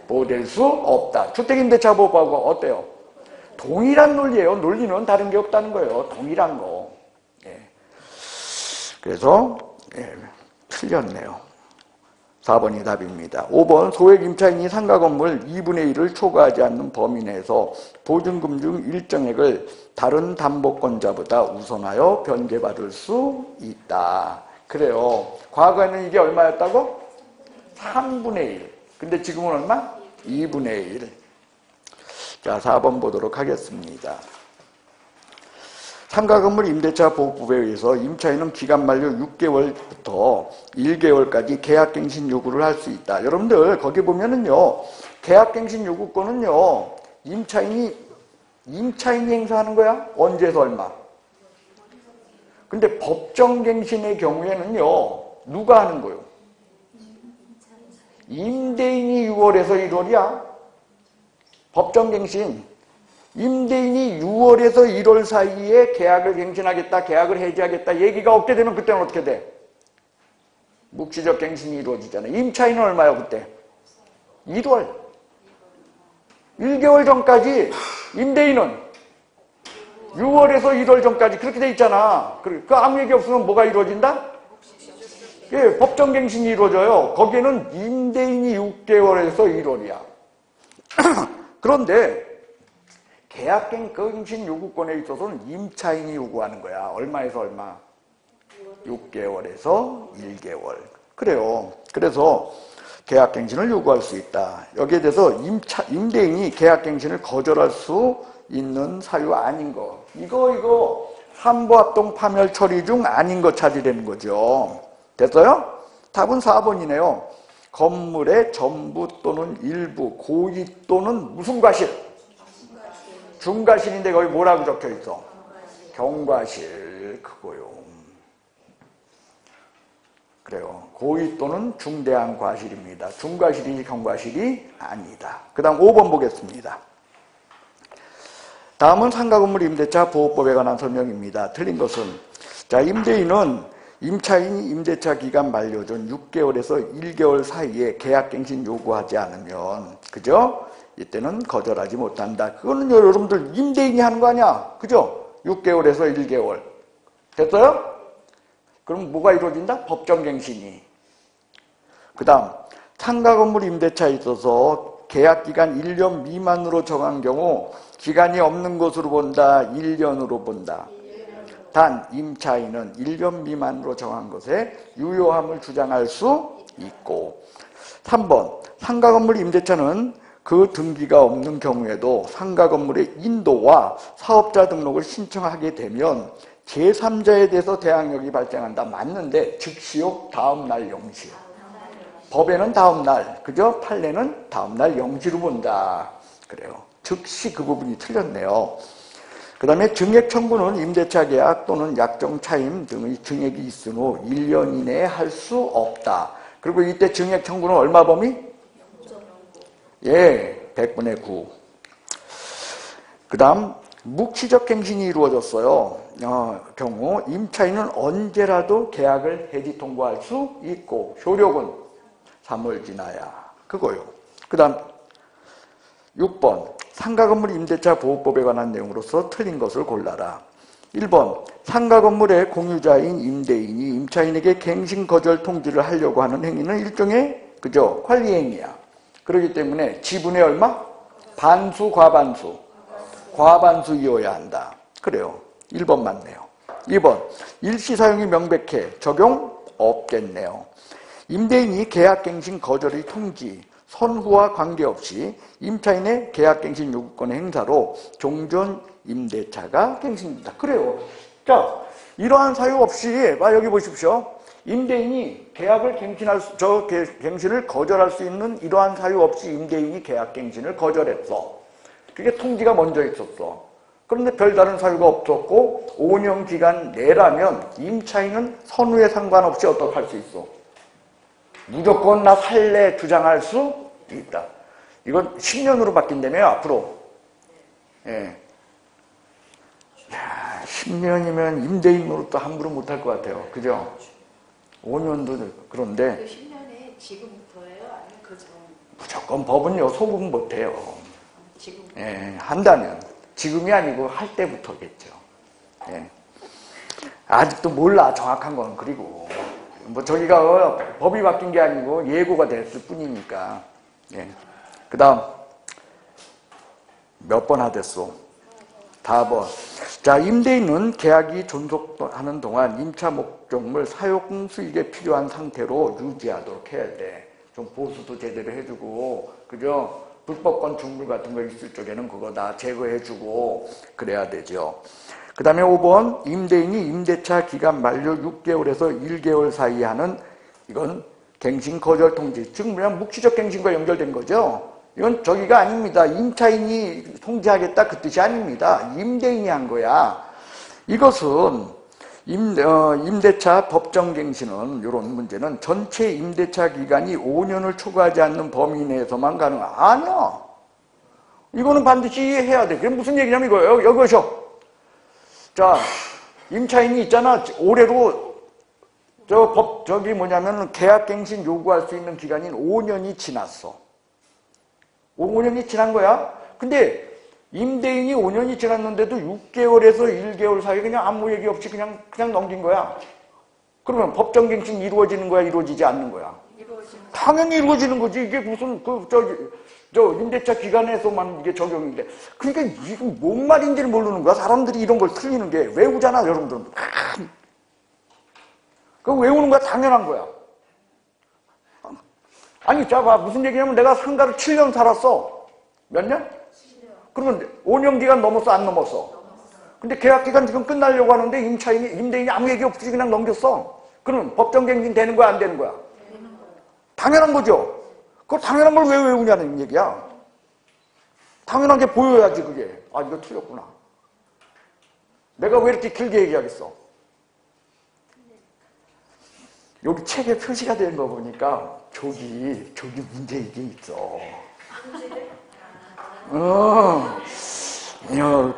보호될 수 없다. 주택임대차보호법하고 어때요? 동일한 논리예요. 논리는 다른 게 없다는 거예요. 동일한 거. 예. 그래서 틀렸네요. 4번이 답입니다. 5번 소액 임차인이 상가 건물 2분의 1을 초과하지 않는 범위 내에서 보증금 중 일정액을 다른 담보권자보다 우선하여 변제받을 수 있다. 그래요. 과거에는 이게 얼마였다고? 3분의 1. 근데 지금은 얼마? 2분의 1. 자, 4번 보도록 하겠습니다. 상가건물 임대차 보호법에 의해서 임차인은 기간 만료 6개월부터 1개월까지 계약갱신 요구를 할 수 있다. 여러분들 거기 보면은요. 계약갱신 요구권은요. 임차인이 행사하는 거야. 언제에서 얼마. 근데 법정갱신의 경우에는요. 누가 하는 거예요? 임대인이 6월에서 1월이야. 법정갱신. 임대인이 6월에서 1월 사이에 계약을 갱신하겠다, 계약을 해지하겠다 얘기가 없게 되면 그때는 어떻게 돼? 묵시적 갱신이 이루어지잖아요. 임차인은 얼마요 그때? 1월. 1개월 전까지 임대인은 6월에서 1월 전까지 그렇게 돼 있잖아. 그 아무 얘기 없으면 뭐가 이루어진다? 예, 법정갱신이 이루어져요. 거기에는 임대인이 6개월에서 1월이야. 그런데 계약갱신 요구권에 있어서는 임차인이 요구하는 거야. 얼마에서 얼마? 6개월에서 1개월. 그래요. 그래서 계약갱신을 요구할 수 있다. 여기에 대해서 임대인이 계약갱신을 거절할 수 있는 사유 아닌 거. 이거 함부합동 파멸 처리 중 아닌 거 찾으려는 거죠. 됐어요? 답은 4번이네요. 건물의 전부 또는 일부, 고의 또는 무슨 과실? 중과실인데 거기 뭐라고 적혀 있어? 경과실. 그거요. 그래요. 고의 또는 중대한 과실입니다. 중과실이 경과실이 아니다. 그 다음 5번 보겠습니다. 다음은 상가건물 임대차 보호법에 관한 설명입니다. 틀린 것은 자, 임대인은 임차인이 임대차 기간 만료 전 6개월에서 1개월 사이에 계약갱신 요구하지 않으면 그죠? 이때는 거절하지 못한다. 그거는 여러분들 임대인이 하는 거 아니야? 그죠? 6개월에서 1개월. 됐어요? 그럼 뭐가 이루어진다? 법정갱신이. 그 다음 상가건물 임대차에 있어서 계약기간 1년 미만으로 정한 경우 기간이 없는 것으로 본다. 1년으로 본다. 단 임차인은 1년 미만으로 정한 것에 유효함을 주장할 수 있고 3번 상가건물 임대차는 그 등기가 없는 경우에도 상가건물의 인도와 사업자 등록을 신청하게 되면 제3자에 대해서 대항력이 발생한다. 맞는데 즉시요 다음날 영시. 법에는 다음날, 그죠? 판례는 다음날 영시로 본다. 그래요. 즉시 그 부분이 틀렸네요. 그 다음에 증액 청구는 임대차 계약 또는 약정 차임 등의 증액이 있은 후 1년 이내에 할 수 없다. 그리고 이때 증액 청구는 얼마 범위? 예, 100분의 9. 그 다음 묵시적 갱신이 이루어졌어요. 경우 임차인은 언제라도 계약을 해지 통보할 수 있고 효력은 3월 지나야 그거요. 그 다음 6번 상가건물 임대차 보호법에 관한 내용으로서 틀린 것을 골라라. 1번 상가 건물의 공유자인 임대인이 임차인에게 갱신 거절 통지를 하려고 하는 행위는 일종의 그죠? 관리 행위야. 그렇기 때문에 지분의 얼마? 반수, 과반수. 과반수이어야 한다. 그래요. 1번 맞네요. 2번 일시사용이 명백해 적용 없겠네요. 임대인이 계약갱신 거절의 통지, 선후와 관계없이 임차인의 계약갱신 요구권의 행사로 종전 임대차가 갱신됩니다. 그래요. 자, 이러한 사유 없이 여기 보십시오. 임대인이 계약을 갱신을 거절할 수 있는 이러한 사유 없이 임대인이 계약갱신을 거절했어. 그게 통지가 먼저 있었어. 그런데 별다른 사유가 없었고 5년 기간 내라면 임차인은 선후에 상관없이 어떻게 할 수 있어? 무조건 나 살래 주장할 수 있다. 이건 10년으로 바뀐다며요, 앞으로. 예. 야, 10년이면 임대인 노릇도 함부로 못할 것 같아요. 그죠? 5년도 그런데. 그 10년이 지금부터예요? 아니면 그 전? 무조건 법은요, 소금 못해요. 지금? 예, 한다면. 지금이 아니고 할 때부터겠죠. 예. 아직도 몰라, 정확한 건. 그리고. 뭐 저기가 법이 바뀐 게 아니고 예고가 됐을 뿐이니까. 예. 그 다음 몇 번 하댔어? 4번. 자, 임대인은 계약이 존속하는 동안 임차 목적물 사용 수익에 필요한 상태로 유지하도록 해야 돼. 좀 보수도 제대로 해주고, 그죠? 불법권 중물 같은 거 있을 적에는 그거 다 제거해주고 그래야 되죠. 그 다음에 5번 임대인이 임대차 기간 만료 6개월에서 1개월 사이에 하는 이건 갱신 거절 통지, 즉 그냥 묵시적 갱신과 연결된 거죠. 이건 저기가 아닙니다. 임차인이 통지하겠다 그 뜻이 아닙니다. 임대인이 한 거야. 이것은 임대차 법정갱신은 이런 문제는 전체 임대차 기간이 5년을 초과하지 않는 범위 내에서만 가능한. 아니야. 이거는 반드시 해야 돼. 그게 무슨 얘기냐면 이거예요. 여기 오셔. 자, 임차인이 있잖아. 올해로 저기 뭐냐면 계약갱신 요구할 수 있는 기간인 5년이 지났어. 5년이 지난 거야. 근데 임대인이 5년이 지났는데도 6개월에서 1개월 사이에 그냥 아무 얘기 없이 그냥 넘긴 거야. 그러면 법정갱신 이루어지는 거야, 이루어지지 않는 거야? 당연히 이루어지는 거지. 이게 무슨 저 임대차 기간에서만 이게 적용이 돼. 그러니까 이게 뭔 말인지를 모르는 거야. 사람들이 이런 걸 틀리는 게. 외우잖아, 여러분들은. 그거 외우는 거야, 당연한 거야. 아니, 자, 봐. 무슨 얘기냐면 내가 상가를 7년 살았어. 몇 년? 7년. 그러면 5년 기간 넘었어, 안 넘었어? 근데 계약 기간 지금 끝나려고 하는데 임대인이 아무 얘기 없이 그냥 넘겼어. 그러면 법정갱신 되는 거야, 안 되는 거야? 되는 거야. 당연한 거죠. 그걸 당연한 걸 왜 외우냐는 얘기야. 당연한 게 보여야지, 그게. 아, 이거 틀렸구나. 내가 왜 이렇게 길게 얘기하겠어? 여기 책에 표시가 된 거 보니까 저기 문제 이게 있어.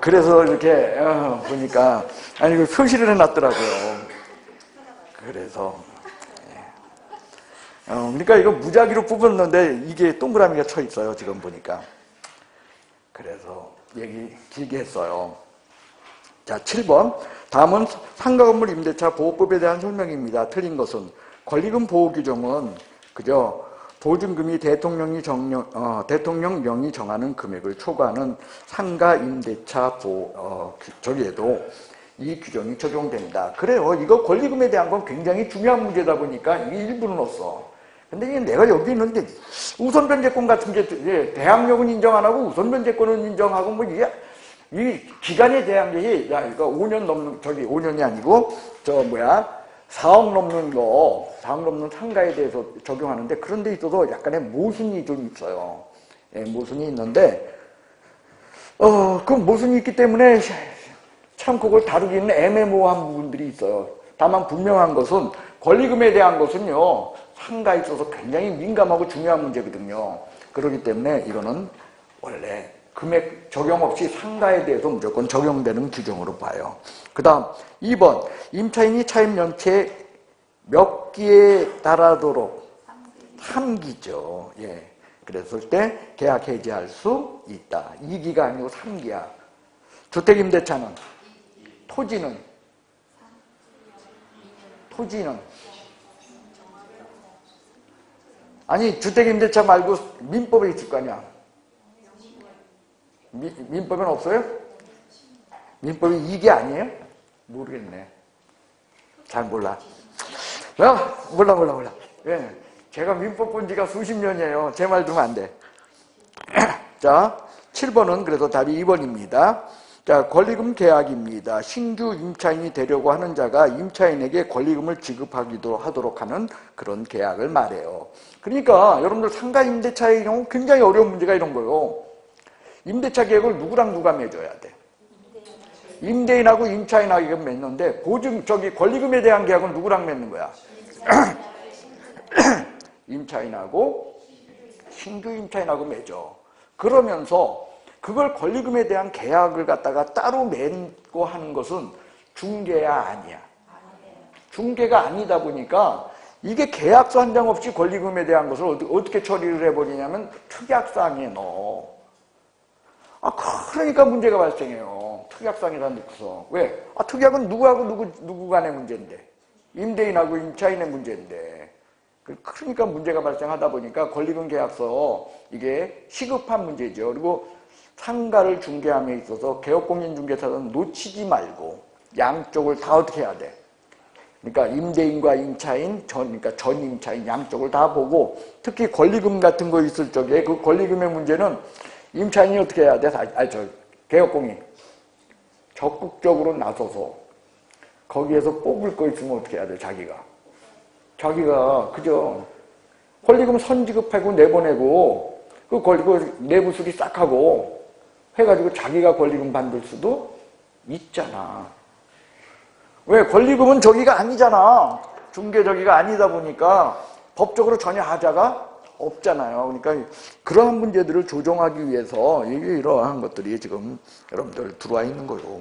그래서 이렇게 보니까 아니 그 표시를 해놨더라고요. 그래서 그러니까 이거 무작위로 뽑았는데 이게 동그라미가 쳐 있어요. 지금 보니까. 그래서 얘기 길게 했어요. 자, 7번. 다음은 상가건물 임대차 보호법에 대한 설명입니다. 틀린 것은 권리금 보호 규정은 그저 보증금이 대통령령이 정하는 금액을 초과하는 상가 임대차 저기에도 이 규정이 적용된다. 그래요. 이거 권리금에 대한 건 굉장히 중요한 문제다 보니까 이게 일부는 없어. 근데 내가 여기 있는데 우선 변제권 같은 게 대항력은 인정 안 하고 우선 변제권은 인정하고 뭐 이게 이 기간에 대한 게, 이거 5년 넘는, 5년이 아니고, 4억 넘는 상가에 대해서 적용하는데, 그런 데 있어서 약간의 모순이 좀 있어요. 예, 모순이 있는데, 그 모순이 있기 때문에 참 그걸 다루기는 애매모호한 부분들이 있어요. 다만 분명한 것은, 권리금에 대한 것은요, 상가에 있어서 굉장히 민감하고 중요한 문제거든요. 그렇기 때문에 이거는 원래 금액 적용 없이 상가에 대해서 무조건 적용되는 규정으로 봐요. 그 다음 2번 임차인이 차임 연체 몇 기에 달하도록 3기죠. 예. 그랬을 때 계약 해지할 수 있다. 2기가 아니고 3기야. 주택임대차는 토지는? 토지는? 아니, 주택임대차 말고 민법에 있을 거 아니야. 민법에는 없어요? 민법이 이게 아니에요? 모르겠네. 잘 몰라. 몰라. 예. 제가 민법 본 지가 수십 년이에요. 제 말 들으면 안 돼. 자, 7번은 그래서 답이 2번입니다. 자, 권리금 계약입니다. 신규 임차인이 되려고 하는 자가 임차인에게 권리금을 지급하기도 하도록 하는 그런 계약을 말해요. 그러니까 여러분들 상가 임대차의 경우 굉장히 어려운 문제가 이런 거예요. 임대차 계약을 누구랑 누가 맺어야 돼? 임대인하고 임차인하고 맺는데 권리금에 대한 계약은 누구랑 맺는 거야? 임차인하고 신규 임차인하고 맺어. 그러면서 그걸 권리금에 대한 계약을 갖다가 따로 맺고 하는 것은 중개야 아니야? 중개가 아니다 보니까 이게 계약서 한 장 없이 권리금에 대한 것을 어떻게 처리를 해버리냐면 특약상에 넣어. 그러니까 문제가 발생해요. 특약상이라는 데서. 왜? 특약은 누구하고 누구 간의 문제인데. 임대인하고 임차인의 문제인데. 그러니까 문제가 발생하다 보니까 권리금 계약서 이게 시급한 문제죠. 그리고 상가를 중개함에 있어서 개업공인중개사는 놓치지 말고 양쪽을 다 어떻게 해야 돼? 그러니까 임대인과 임차인, 그러니까 전 임차인 양쪽을 다 보고 특히 권리금 같은 거 있을 적에 그 권리금의 문제는 임차인이 어떻게 해야 돼? 개업공인 적극적으로 나서서 거기에서 뽑을 거 있으면 어떻게 해야 돼? 자기가 그죠? 권리금 선지급하고 내보내고 그 내부 수리 싹 하고 해가지고 자기가 권리금 받을 수도 있잖아. 왜? 권리금은 저기가 아니잖아. 중개저기가 아니다 보니까 법적으로 전혀 하자가 없잖아요. 그러니까 그러한 문제들을 조정하기 위해서 이러한 것들이 지금 여러분들 들어와 있는 거예요.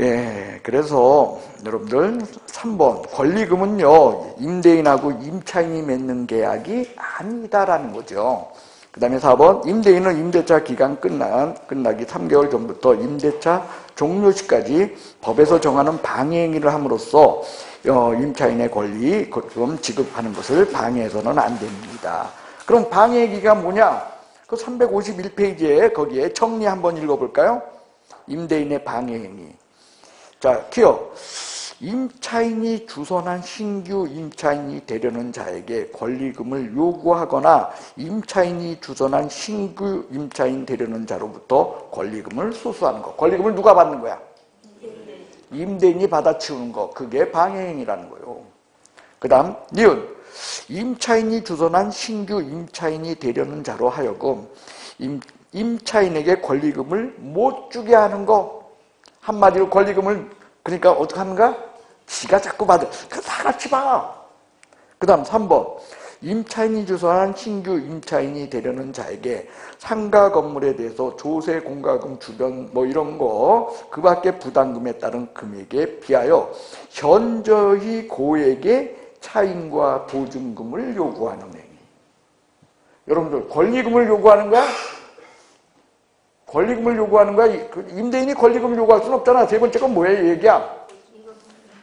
예, 그래서 여러분들 3번 권리금은요 임대인하고 임차인이 맺는 계약이 아니다라는 거죠. 그 다음에 4번 임대인은 임대차 기간 끝나기 3개월 전부터 임대차 종료시까지 법에서 정하는 방해행위를 함으로써 임차인의 권리금 지급하는 것을 방해해서는 안 됩니다. 그럼 방해기가 뭐냐? 그 351페이지에 거기에 정리 한번 읽어볼까요? 임대인의 방해행위. 자, 기억. 임차인이 주선한 신규 임차인이 되려는 자에게 권리금을 요구하거나 임차인이 주선한 신규 임차인 되려는 자로부터 권리금을 수수하는 것. 권리금을 누가 받는 거야? 임대인이 받아치우는 것. 그게 방해행위라는 거예요. 그 다음 니은. 임차인이 주선한 신규 임차인이 되려는 자로 하여금 임차인에게 권리금을 못 주게 하는 거. 한마디로 권리금을 그러니까 어떻게 하는가? 지가 자꾸 받아. 다 같이 봐. 그 다음 3번. 임차인이 주선한 신규 임차인이 되려는 자에게 상가 건물에 대해서 조세, 공과금, 주변 이런 거 그 밖에 부담금에 따른 금액에 비하여 현저히 고액의 차임과 보증금을 요구하는 행위. 여러분들 권리금을 요구하는 거야? 권리금을 요구하는 거야? 임대인이 권리금을 요구할 수는 없잖아. 세 번째 건 뭐야? 이 얘기야.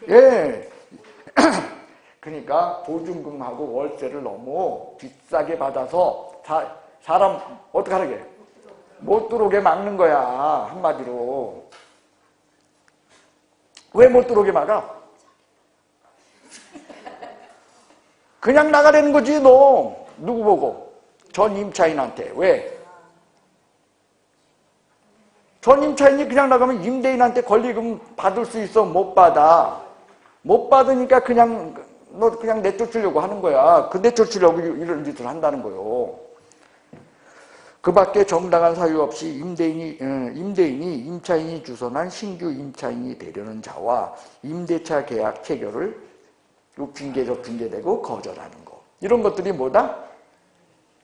예. 그러니까 보증금하고 월세를 너무 비싸게 받아서 사람 어떻게 하게? 못 들어오게 막는 거야. 한마디로. 왜 못 들어오게 막아? 그냥 나가라는 거지 너. 누구 보고? 전 임차인한테. 왜? 전 임차인이 그냥 나가면 임대인한테 권리금 받을 수 있어? 못 받아. 못 받으니까 너 그냥 내쫓으려고 하는 거야. 그 내쫓으려고 이런 짓을 한다는 거요. 그 밖에 정당한 사유 없이 임대인이 임차인이 주선한 신규 임차인이 되려는 자와 임대차 계약 체결을 핑계 저 핑계대고 거절하는 거. 이런 것들이 뭐다?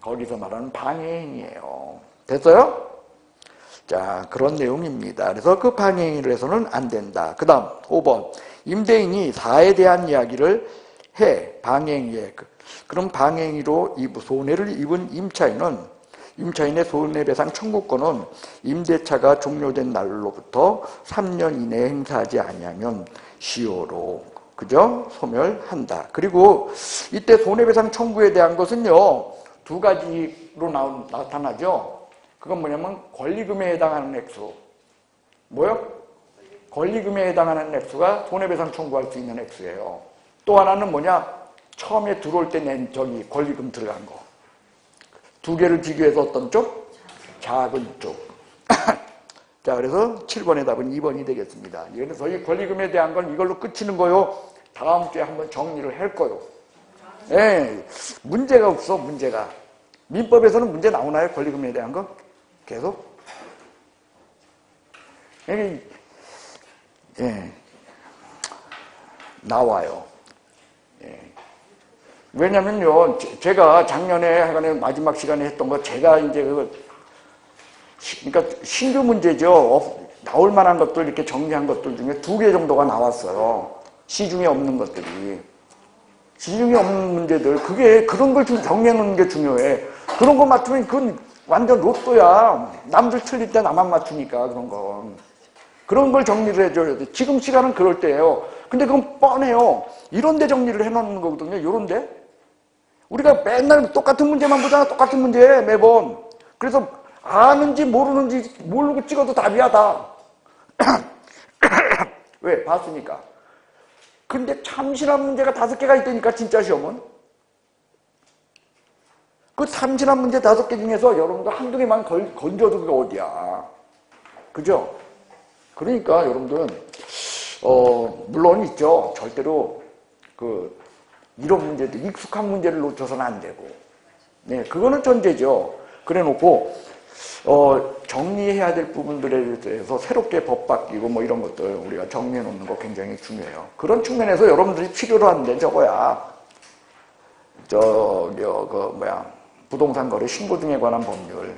거기서 말하는 방해행위예요. 됐어요? 자, 그런 내용입니다. 그래서 그 방해행위를 해서는 안 된다. 그 다음 5번. 임대인이 사에 대한 이야기를 해. 방해행위에. 그럼 방해행위로 손해를 입은 임차인은 임차인의 손해배상 청구권은 임대차가 종료된 날로부터 3년 이내에 행사하지 아니하면 시효로 그죠? 소멸한다. 그리고 이때 손해배상 청구에 대한 것은요, 두 가지로 나타나죠. 그건 뭐냐면 권리금에 해당하는 액수. 뭐요? 권리금에 해당하는 액수가 손해배상 청구할 수 있는 액수예요. 또 하나는 뭐냐? 처음에 들어올 때 낸 저기 권리금 들어간 거. 두 개를 비교해서 어떤 쪽? 작은 쪽. 자, 그래서 7번의 답은 2번이 되겠습니다. 그래서 이 권리금에 대한 건 이걸로 끝이는 거요. 다음 주에 한번 정리를 할 거요. 예, 문제가 없어, 문제가. 민법에서는 문제 나오나요? 권리금에 대한 거? 계속? 예, 나와요. 예. 왜냐면요, 제가 작년에 하여간에 마지막 시간에 했던 거, 제가 이제 그러니까 신규 문제죠. 나올 만한 것들 이렇게 정리한 것들 중에 2개 정도가 나왔어요. 시중에 없는 것들이. 시중에 없는 문제들, 그런 걸 정리하는 게 중요해. 그런 거 맞추면 그건 완전 로또야. 남들 틀릴 때 나만 맞추니까, 그런 건. 그런 걸 정리를 해줘야 돼. 지금 시간은 그럴 때예요. 근데 그건 뻔해요. 이런 데 정리를 해놓는 거거든요. 요런 데. 우리가 맨날 똑같은 문제만 보잖아. 똑같은 문제 매번. 그래서 아는지 모르는지 모르고 찍어도 답이야 다. 왜? 봤으니까. 근데 참신한 문제가 5개가 있다니까 진짜 시험은. 그 참신한 문제 5개 중에서 여러분도 한두 개만 건져도 그게 어디야. 그죠? 그러니까 여러분들은 물론 있죠. 절대로 이런 문제도 익숙한 문제를 놓쳐서는 안 되고. 네, 그거는 전제죠. 그래 놓고 정리해야 될 부분들에 대해서 새롭게 법 바뀌고 뭐 이런 것들 우리가 정리해 놓는 거 굉장히 중요해요. 그런 측면에서 여러분들이 필요로 하는데 저거야. 부동산 거래 신고 등에 관한 법률.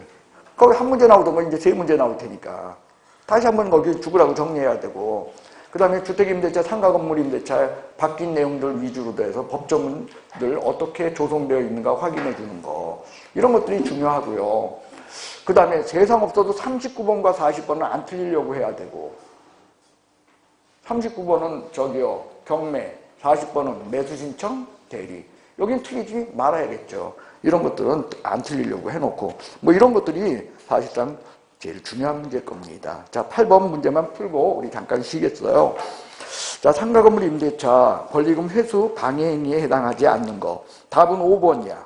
거기 한 문제 나오던 거 이제 3문제 나올 테니까. 다시 한번 거기 죽으라고 정리해야 되고. 그 다음에 주택임대차, 상가건물임대차 바뀐 내용들 위주로 돼서 법조문들 어떻게 조성되어 있는가 확인해 주는 거. 이런 것들이 중요하고요. 그 다음에 세상 없어도 39번과 40번은 안 틀리려고 해야 되고 39번은 경매, 40번은 매수신청, 대리. 여긴 틀리지 말아야겠죠. 이런 것들은 안 틀리려고 해놓고 뭐 이런 것들이 사실상 제일 중요한 문제일 겁니다. 자, 8번 문제만 풀고 우리 잠깐 쉬겠어요. 자, 상가건물 임대차 권리금 회수 방해행위에 해당하지 않는 거. 답은 5번이야.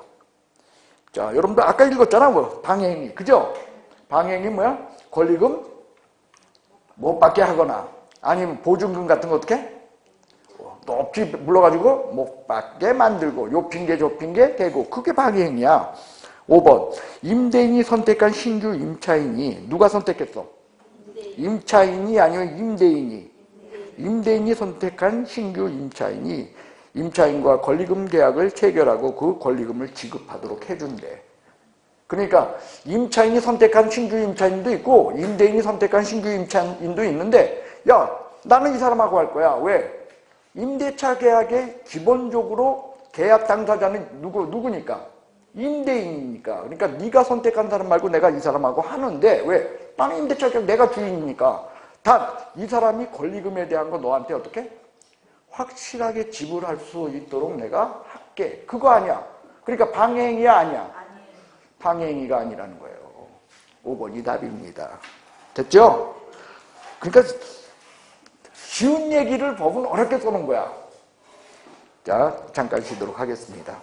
자, 여러분들 아까 읽었잖아, 뭐 방해행위, 그죠? 방해행위 뭐야? 권리금 못 받게 하거나 아니면 보증금 같은 거 어떻게? 높이 물러가지고 못 받게 만들고 요 핑계 저 핑계 대고 그게 방해행위야. 5번 임대인이 선택한 신규 임차인이 누가 선택했어? 임차인이 아니면 임대인이. 임대인이 선택한 신규 임차인이 임차인과 권리금 계약을 체결하고 그 권리금을 지급하도록 해준대. 그러니까 임차인이 선택한 신규 임차인도 있고 임대인이 선택한 신규 임차인도 있는데 야, 나는 이 사람하고 할 거야. 왜? 임대차 계약의 기본적으로 계약 당사자는 누구니까? 임대인이니까. 그러니까 네가 선택한 사람 말고 내가 이 사람하고 하는데 왜? 나는 임대차 계약 내가 주인이니까. 단 이 사람이 권리금에 대한 거 너한테 어떻게? 확실하게 지불할 수 있도록 내가 할게. 그거 아니야. 그러니까 방해행위야 아니야? 방해행위가 아니라는 거예요. 5번이 답입니다. 됐죠? 그러니까 쉬운 얘기를 법은 어렵게 써놓은 거야. 자, 잠깐 쉬도록 하겠습니다.